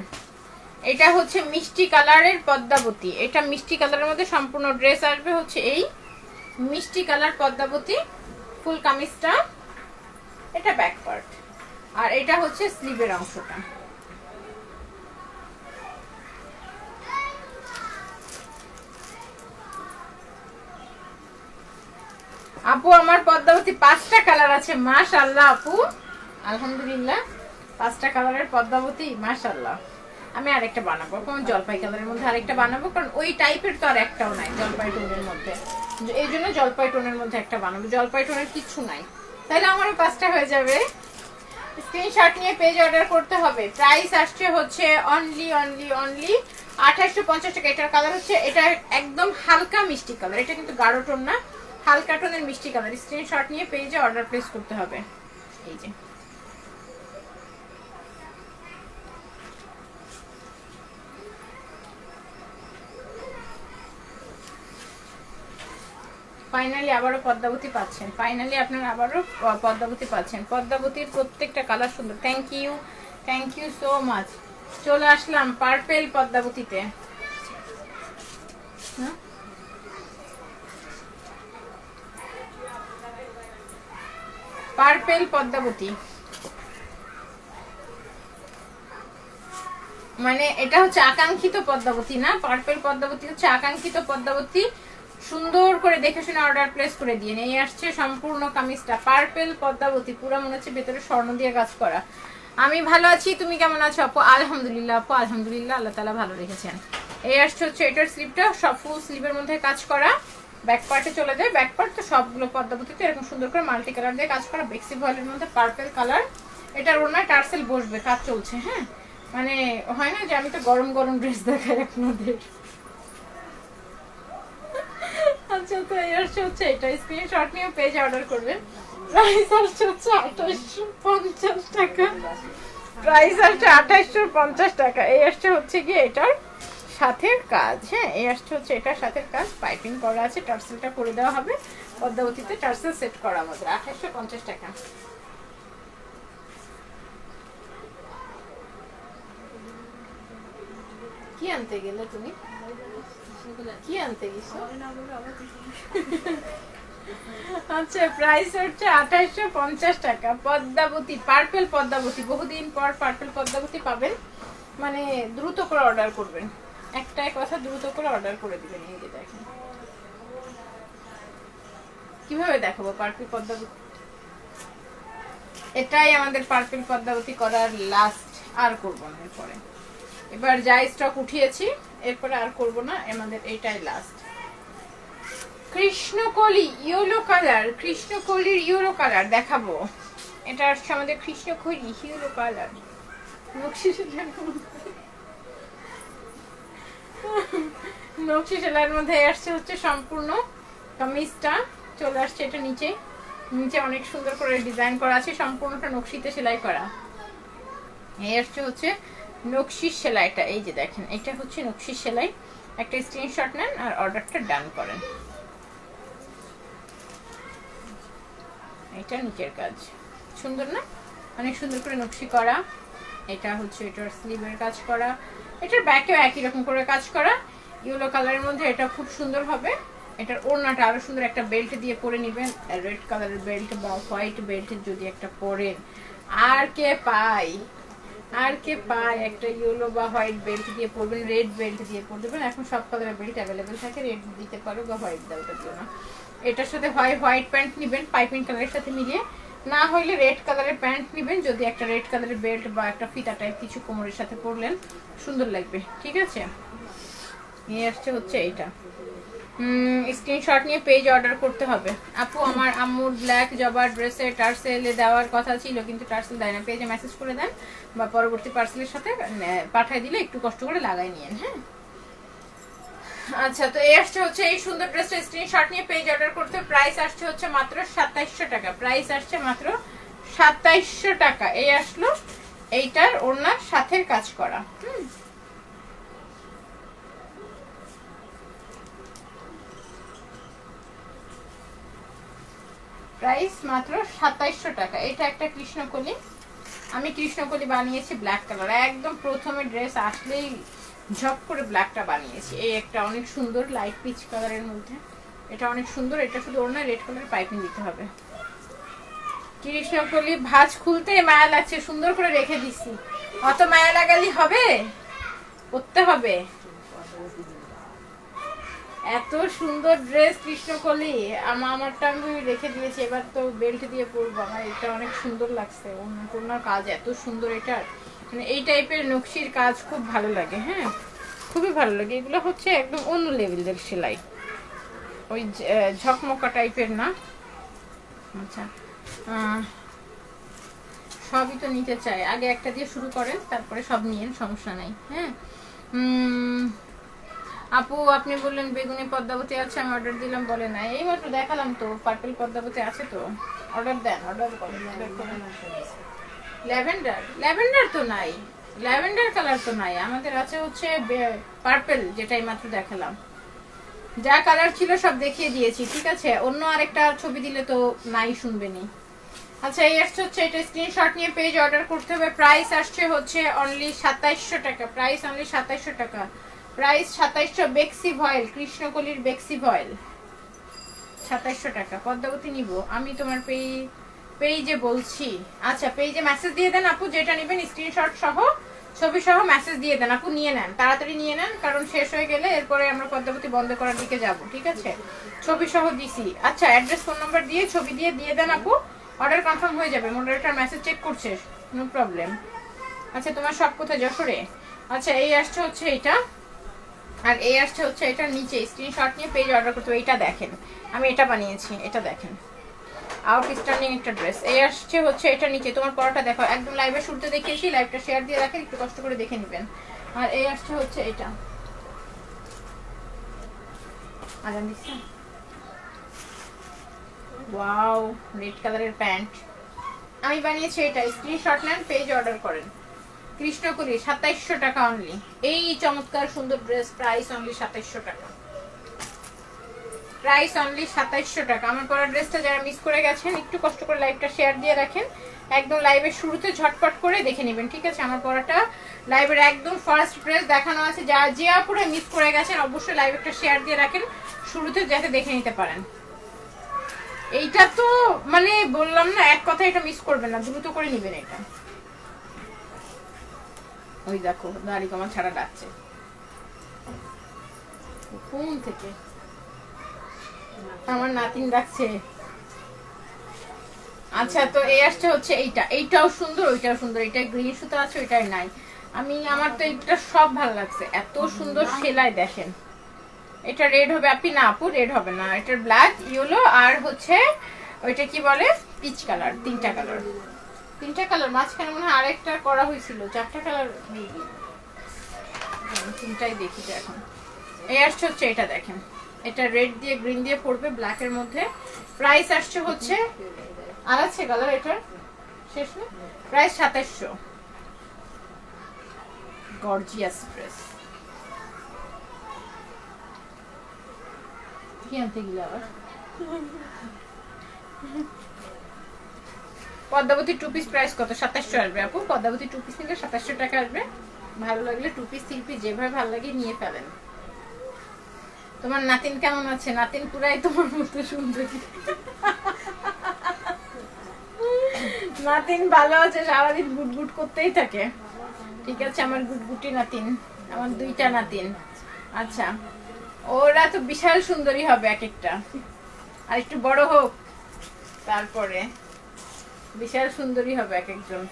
Speaker 1: এটা হচ্ছে মিষ্টি কালারের পদ্মাবতী, এটা মিষ্টি কালারের মধ্যে সম্পূর্ণ ড্রেস আসবে হচ্ছে এই মিষ্টি কালার পদ্মাবতী। ফুল কামিজটা, এটা ব্যাক পার্ট, আর এটা হচ্ছে স্লিভের অংশটা। আপু আমার পদ্মাবতী 5টা কালার আছে, মাশাআল্লাহ আপু, আলহামদুলিল্লাহ 5টা কালারের পদ্মাবতী, মাশাআল্লাহ। আমি আরেকটা বানাবো, কোন জলপাই কালারের মধ্যে আরেকটা বানাবো, কারণ ওই টাইপের তো আর একটাও নাই জলপাই টোনের মধ্যে, এই জন্য জলপাই টোনের মধ্যে একটা বানাবো, জলপাই টোনের কিছু নাই, তাহলে আমারও 5টা হয়ে যাবে। স্ক্রিনশট নিয়ে পেজ অর্ডার করতে হবে। প্রাইস আসছে হচ্ছে অনলি 2850 টাকা। এটার কালার হচ্ছে, এটা একদম হালকা মিষ্টি কালার, এটা কিন্তু গাঢ় টোন না, হালকা টোনের মিষ্টি কালার। স্ক্রিনশট নিয়ে পেজে অর্ডার প্লেস করতে হবে। এই যে ফাইনালি আবারও পদ্মাবতী পাচ্ছেন, ফাইনালি আপনারা আবারও পদ্মাবতী পাচ্ছেন। পদ্মাবতীর প্রত্যেকটা কালার সুন্দর, থ্যাংক ইউ সো মাচ। চলে আসলাম পার্পেল পদ্মাবতীতে। পার্পেল পদ্মাবতী মানে এটা হচ্ছে আকাঙ্ক্ষিত পদ্মাবতী না, পার্পেল পদ্মাবতী হচ্ছে আকাঙ্ক্ষিত পদ্মাবতী। সুন্দর করে দেখে শুনে অর্ডার প্লেস করে দিয়ে এই আসছে সম্পূর্ণ কামিজটা, পার্পেল পদ্মাবতী, পুরো মনে হচ্ছে ভেতরে স্বর্ণ দিয়ে কাজ করা। আমি ভালো আছি, তুমি কেমন আছো আপু? আলহামদুলিল্লাহ আপু, আলহামদুলিল্লাহ, আল্লাহ তাআলা ভালো রেখেছেন। এই আসছে হচ্ছে এটার স্লিভটা, সব ফুল স্লিভের মধ্যে কাজ করা, ব্যাক পার্টে চলে যায়, ব্যাক পার্ট তো সবগুলো পদ্মাবতীতে এরকম সুন্দর করে মাল্টি কালার দিয়ে কাজ করা, বেক্সি ভয়েলের মধ্যে পার্পেল কালার। এটার ওড়নায় টার্সেল বসবে, কাজ চলছে। হ্যাঁ মানে হয় না যে আমি তো গরম গরম ড্রেস দেখাই আপনাদের। আচ্ছা তো এই আসছে হচ্ছে এটা, স্ক্রিনশট নিয়ে পেজে অর্ডার করবেন। প্রাইস আসছে হচ্ছে 2850 টাকা, প্রাইস আসছে 2850 টাকা। এই আসছে হচ্ছে কি এটার সাথের কাজ, হ্যাঁ এই আসছে হচ্ছে এটার সাথের কাজ, পাইপিং করা আছে, টার্সেলটা করে দেওয়া হবে পদ্মাবতীতে, টার্সেল সেট করা আমাদের 2850 টাকা। কি আনতে গেলে তুমি, কি আনতে গেছো? আচ্ছা প্রাইস হচ্ছে 2850 টাকা। পদ্মাবতী, পার্পেল পদ্মাবতী, বহুদিন পর পার্পেল পদ্মাবতী পাবেন, মানে দ্রুত করে অর্ডার করবেন, একটাই কথা দ্রুত করে অর্ডার করে দিবেন। এই যে দেখেন কিভাবে দেখাবো পার্পেল পদ্মাবতী, এটাই আমাদের পার্পেল পদ্মাবতী করার লাস্ট, আর করবো না এরপরে, এবার যা স্টক উঠিয়েছি এরপরে আর করব না, আমাদের এইটাই লাস্ট। কৃষ্ণকলি ইয়েলো কালার, কৃষ্ণকলির ইয়েলো কালার দেখাবো, এটা আসছে আমাদের কৃষ্ণকলি ইয়েলো কালার, নকশি সেলাইয়ের মধ্যে আসছে হচ্ছে সম্পূর্ণ কামিজটা, চলে আসছে এটা নিচে, নিচে অনেক সুন্দর করে ডিজাইন করা আছে, সম্পূর্ণটা নকশিতে সেলাই করা। এই আসছে হচ্ছে নকশির সেলাইটা, এই যে দেখেন এটা হচ্ছে নকশির সেলাই। একটা স্ক্রিনশট নেন আর অর্ডারটা ডান করেন। এইটা নিচের কাজ সুন্দর না, অনেক সুন্দর করে নকশি করা। এটা হচ্ছে এটার স্লিভের কাজ করা, এটার ব্যাকেও একই রকম করে কাজ করা ইয়েলো কালারের মধ্যে। এটা খুব সুন্দর হবে। এটার ওড়নাটা আরো সুন্দর, একটা বেল্ট দিয়ে পরে নেবেন, রেড কালারের বেল্ট বা হোয়াইট বেল্ট যদি একটা পরেন, আর কে পায়, আর কে পায় একটা ইয়েলো বা হোয়াইট বেল্ট দিয়ে পরবেন, রেড বেল্ট দিয়ে পরে দেবেন। এখন সব কালারের বেল্ট অ্যাভেলেবেল থাকে, রেড দিতে পারো বা হোয়াইট দাও, ওটার জন্য। এটার সাথে হোয়াইট প্যান্ট নেবেন পাইপিং কালারের সাথে মিলিয়ে, না হইলে রেড কালারের প্যান্ট নেবেন, যদি একটা রেড কালারের বেল্ট বা একটা ফিতা টাইপ কিছু কোমরের সাথে পরলেন সুন্দর লাগবে, ঠিক আছে। নিয়ে আসছে হচ্ছে এইটা, স্ক্রিনশট নিয়ে পেজ অর্ডার করতে হবে। আপু আমার আম্মুর ব্ল্যাক জবার ড্রেসে টার্সেলে দেওয়ার কথা ছিল, কিন্তু টার্সেল দেয় না, পেজে মেসেজ করে দেন বা পরবর্তী পার্সেলের সাথে পাঠিয়ে দিলে একটু কষ্ট করে লাগাই নিয়েন, হ্যাঁ। আচ্ছা, তো এই আসছে হচ্ছে এই সুন্দর ড্রেসটা, স্ক্রিনশট নিয়ে পেজ অর্ডার করতে। প্রাইস আসছে হচ্ছে মাত্র 2700 টাকা, প্রাইস আসছে মাত্র 2700 টাকা। এই আসলো এইটার ওড়নার সাথে কাজ করা, প্রাইস মাত্র 2700 টাকা। এটা একটা কৃষ্ণকলি, আমি কৃষ্ণকলি বানিয়েছি ব্ল্যাক কালার, একদম প্রথমে ড্রেস আসলেই ঝপ করে ব্ল্যাকটা বানিয়েছি। এই একটা অনেক সুন্দর লাইট পিচ কালারের মধ্যে, এটা অনেক সুন্দর। এটা শুধু ওড়নায় রেড কালারের পাইপিং দিতে হবে। কৃষ্ণকলি ভাঁজ খুলতে মায়া লাগছে, সুন্দর করে রেখে দিছি, অত মায়া লাগালি হবে, করতে হবে। এত সুন্দর ড্রেস কৃষ্ণকলি, আমারটা আমি রেখে দিয়েছি, এবার তো বেল্ট দিয়ে পরবো। আমার এটা অনেক সুন্দর লাগছে, ওনার কাজ এত সুন্দর, এটার মানে এই টাইপের নকশির কাজ খুব ভালো লাগে, হ্যাঁ খুবই ভালো লাগে। এগুলো হচ্ছে একদম অন্য লেভেলের সেলাই, ওই ঝকমকা টাইপের না। আচ্ছা, সবই তো নিতে চাই, আগে একটা দিয়ে শুরু করেন, তারপরে সব নিয়েন, সমস্যা নাই, হ্যাঁ। আপু আপনি বললেন বেগুনি পদ্মাবতী আছে, আমি অর্ডার দিলাম, বলে না, এইমাত্র দেখালাম তো পার্পল পদ্মাবতী আছে, তো অর্ডার দেন, অর্ডার করেন। ল্যাভেন্ডার, ল্যাভেন্ডার তো নাই, ল্যাভেন্ডার কালার তো নাই আমাদের, আছে হচ্ছে পার্পল, যেটাই মাত্র দেখালাম। যা কালার ছিল সব দেখিয়ে দিয়েছি, ঠিক আছে। অন্য আরেকটা ছবি দিলে তো নাই, শুনবেনি। আচ্ছা, এই আসছে হচ্ছে এটা, স্ক্রিনশট নিয়ে পেজ অর্ডার করতে হবে। প্রাইস আসছে হচ্ছে অনলি 2700 টাকা, প্রাইস অনলি 2700 টাকা, প্রাইস 2700। বেক্সি ভয়েল, কৃষ্ণকলির বেক্সি ভয়েল 2700 টাকা। পদ্মাবতী নিব আমি, তোমার পেজে বলছি। আচ্ছা, পেজে মেসেজ দিয়ে দেন আপু, যেটা নেবেন স্ক্রিনশট সহ ছবি সহ মেসেজ দিয়ে দেন আপু, নিয়ে নেন, তাড়াতাড়ি নিয়ে নেন, কারণ শেষ হয়ে গেলে এরপরে আমরা পদ্মাবতী বন্ধ করার দিকে যাব, ঠিক আছে। ছবি সহ দিছি। আচ্ছা, অ্যাড্রেস ফোন নাম্বার দিয়ে ছবি দিয়ে দেন আপু, অর্ডার কনফার্ম হয়ে যাবে। মডারেটর মেসেজ চেক করছে, নো প্রবলেম। আচ্ছা, তোমার সব কোথায়, যশোরে? আচ্ছা, এই আসছে হচ্ছে এটা, আর এই আসছে হচ্ছে এটা নিচে, স্ক্রিনশট নিয়ে পেজ অর্ডার করতে হবে। এটা দেখেন, আমি এটা বানিয়েছি, এটা দেখেন, আউট স্ট্যান্ডিং একটা ড্রেস। এই আসছে হচ্ছে এটা নিচে, তোমার পরোটা দেখো, একদম লাইভে শুরুতে দেখিয়েছি, লাইভটা শেয়ার দিয়ে রাখেন, একটু কষ্ট করে দেখে নেবেন। আর এই আসছে হচ্ছে এটা, আজান দিচ্ছে, ওয়াও রেড কালারের প্যান্ট আমি বানিয়েছি, এটা স্ক্রিনশট নেন, পেজ অর্ডার করেন। কৃষ্ণকলি 2700 টাকা অনলি, এই চমৎকার সুন্দর ড্রেস, প্রাইস অনলি 2700 টাকা, প্রাইস অনলি 2700 টাকা। আমার পরা ড্রেসটা যারা মিস করে গেছেন, একটু কষ্ট করে লাইভটা শেয়ার দিয়ে রাখেন, একদম লাইভের শুরুতে ঝটপট করে দেখে নেবেন, ঠিক আছে। আমার পরাটা লাইভের একদম ফার্স্ট ড্রেস দেখানো আছে, যা যে আপুরে মিস করে গেছেন অবশ্যই লাইভ একটা শেয়ার দিয়ে রাখেন শুরুতে, যাতে দেখে নিতে পারেন। এইটা তো মানে বললাম না, এক কথা, এটা মিস করবেন না, দ্রুত করে নেবেন এটা। ওই দেখো দাড়ি কমা ছাড়া ডাকছে কোন থেকে, আমার নাতিন ডাকছে। আচ্ছা, তো এই আসছে হচ্ছে এইটা, এইটাও সুন্দর, ওইটাও সুন্দর, এটা গ্রিন সুতো আছে, ওইটাই নাই। আমার তো এটা সব ভালো লাগছে, এত সুন্দর সেলাই দেখেন। এটা রেড হবে আপনি, না আপু রেড হবে না, এটা ব্ল্যাক, ইয়েলো আর হচ্ছে ওইটা কি বলে পিচ কালার, তিনটা কালার, মাঝখানে মনে হয় আরেকটা করা হয়েছিল, 4টা কালার, তিনটাই দেখি তো এখন। এই আসছে হচ্ছে এটা দেখেন, এটা রেড দিয়ে গ্রিন দিয়ে পড়বে ব্ল্যাকের মধ্যে। প্রাইস আসছে হচ্ছে, আর আছে কালার, এটার শেষ না, প্রাইস 2700। গর্জিয়াস ড্রেস, কি আনতে গেলে আবার, পদ্মাবতী 2 পিস প্রাইস কত? 2700 আসবে আপু। পদ্মাবতী 2 পিস নিলে 2700 টাকা আসবে। ভালো লাগলে 2 পিস 3 পিস যেভাবে ভালো লাগে নিয়ে ফেলেন। তোমার নাতিন কেমন আছে? নাতিন পুরাই তোমার মতো সুন্দরী। নাতিন ভালো আছে, সারাদিন গুটগুট করতেই থাকে। ঠিক আছে, আমার গুটগুটি নাতিন, আমার 2টা নাতিন। আচ্ছা, ওরা তো বিশাল সুন্দরী হবে এক একটা, আর একটু বড় হোক তারপরে বিশাল সুন্দরী হবে এক একজন।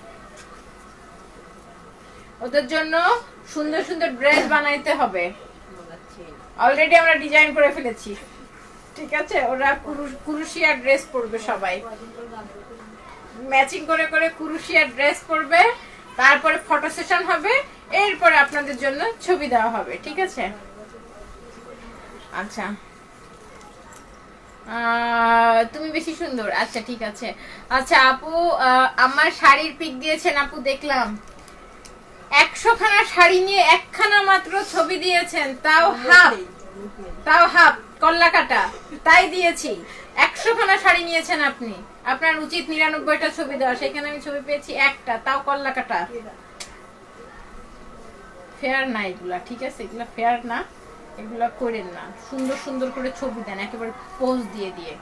Speaker 1: ওদের জন্য সুন্দর সুন্দর ড্রেস বানাইতে হবে। অলরেডি আমরা ডিজাইন করে ফেলেছি। ঠিক আছে, ওরা কুরুশিয়া ড্রেস পরবে, সবাই ম্যাচিং করে করে কুরুশিয়া ড্রেস পরবে। তারপরে ফটো সেশন হবে, এরপরে আপনাদের জন্য ছবি দেওয়া হবে। ঠিক আছে, আচ্ছা তুমি বেশি সুন্দর। আচ্ছা ঠিক আছে। আচ্ছা আপু, আমার শাড়ির পিক দিয়েছেন আপু, দেখলাম 100 খানা শাড়ি নিয়ে একখানা মাত্র ছবি দিয়েছেন, তাও হাফ কল্লা কাটা, তাই দিয়েছি। 100 খানা শাড়ি নিয়েছেন আপনি, আপনার উচিত 99টা ছবি দেওয়া, সেখানে আমি ছবি পেয়েছি একটা, তাও কল্লা কাটা। ফেয়ার না এগুলা, ঠিক আছে, এগুলা ফেয়ার না, এগুলা করেন না। সুন্দর সুন্দর করে ছবি দেন, একেবারে পোজ দিয়ে দিয়ে।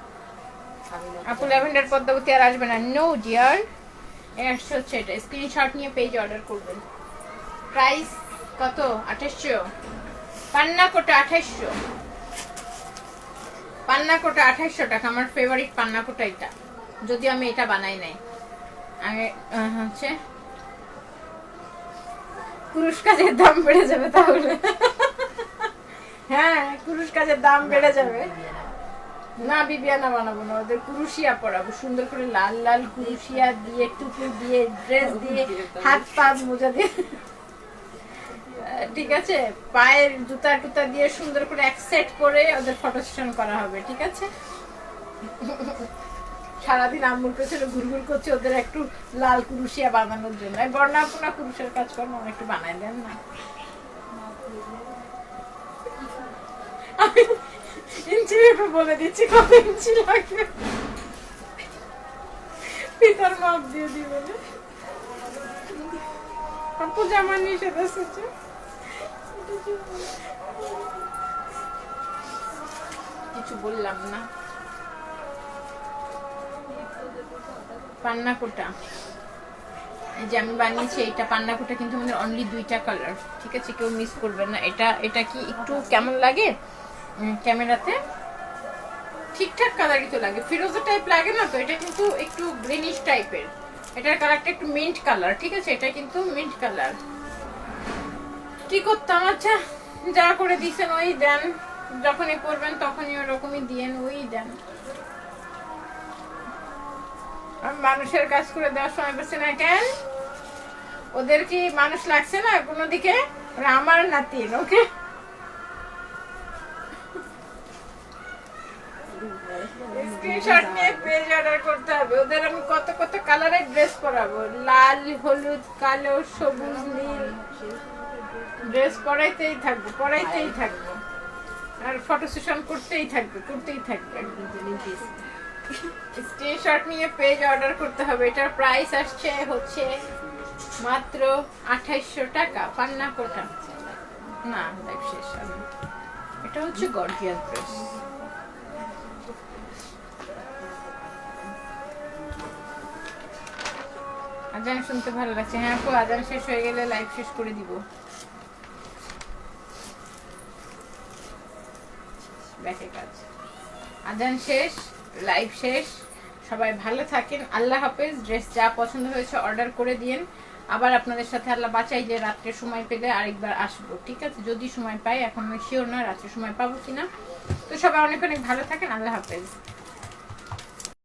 Speaker 1: আপু ল্যাভেন্ডার পদ্মাবতী আর আসবে না? নো ডিয়ার, হচ্ছে এটা। স্ক্রিনশট নিয়ে পেজ অর্ডার করবেন। প্রাইস কত? 2800। পান্না কোটা 2800। পান্না কোটা 2800 টাকা। আমার ফেভারিট পান্না কোটা এটা, যদিও আমি এটা বানাই নাই। আগে হচ্ছে কুরুশ কাজের দাম বেড়ে যাবে তাহলে। হ্যাঁ, কুরুশ কাজের দাম বেড়ে যাবে। না বিবিয়ানা বানাবো না, ওদের কুরুশিয়া পরাবো সুন্দর করে, লাল লাল কুরুশিয়া দিয়ে, টুপি দিয়ে, ড্রেস দিয়ে, হাত পা মোজা দিয়ে। ঠিক আছে, পায়ের জুতা টুতা দিয়ে সুন্দর করে এক সেট করে ওদের ফটো সেশন করা হবে। ঠিক আছে, সারাদিন আম্মুর পেছনে ঘুরঘুর করছে ওদের একটু লাল কুরুশিয়া বানানোর জন্য। বর্ণা আপনার কুরুশের কাজ করেন, একটু বানাই দেন না। আমি ইঞ্চি ভেবে বলে দিচ্ছি কত ইঞ্চি লাগবে, পিতার মাপ দিয়ে দিবে। আপু জামা নিষেধ এসেছে, কিছু বললাম না। পান্না কোটা এই যে আমি বানিয়েছি, এটা পান্না কোটা কিন্তু আমাদের অনলি 2টা কালার। ঠিক আছে, কেউ মিস করবেন না। এটা কি একটু কেমন লাগে ক্যামেরাতে? ঠিকঠাক কালারই তো লাগে, ফিরোজা টাইপ লাগে না তো। এটা কিন্তু একটু গ্রিনিশ টাইপের, এটার কালারটা একটু মিন্ট কালার। ঠিক আছে, এটা কিন্তু মিন্ট কালার। কি করতাম? আচ্ছা, যা করে দিয়েছেন ওই দেন, যখনই করবেন তখনই ওরকমই দিয়েন, ওই দেন। আমি মানুষের কাজ করে দেওয়ার সময় পাচ্ছি না কেন? ওদের কি মানুষ লাগছে না কোনো দিকে? আমার নাতিন, ওকে স্ক্রিনশট নিয়ে পেজ অর্ডার করতে হবে। ওদের আমি কত কত কালারের ড্রেস পরাবো, লাল, হলুদ, কালো, সবুজ, নীল ড্রেস পরাইতেই থাকবো, আর ফটো সেশন করতেই থাকবে। স্ক্রিনশট নিয়ে পেজ অর্ডার করতে হবে। এটার প্রাইস আসছে হচ্ছে মাত্র 2800 টাকা। পান্না কোটা না, লাইভ শেষ। এটা হচ্ছে গর্জিয়াস ড্রেস। আজান শুনতে ভালো লাগছে। হ্যাঁ আপু, আজান শেষ হয়ে গেলে লাইভ শেষ করে দিব। ব্যাকে কাজ, আজান শেষ, লাইভ শেষ। সবাই ভালো থাকেন, আল্লাহ হাফেজ। ড্রেস যা পছন্দ হয়েছে অর্ডার করে দিন। আবার আপনাদের সাথে আল্লাহ বাঁচাই যে রাত্রে সময় পেলে আরেকবার আসবো। ঠিক আছে, যদি সময় পাই, এখন আমি শিওর না রাত্রে সময় পাবো কিনা। তো সবাই অনেক অনেক ভালো থাকেন, আল্লাহ হাফেজ।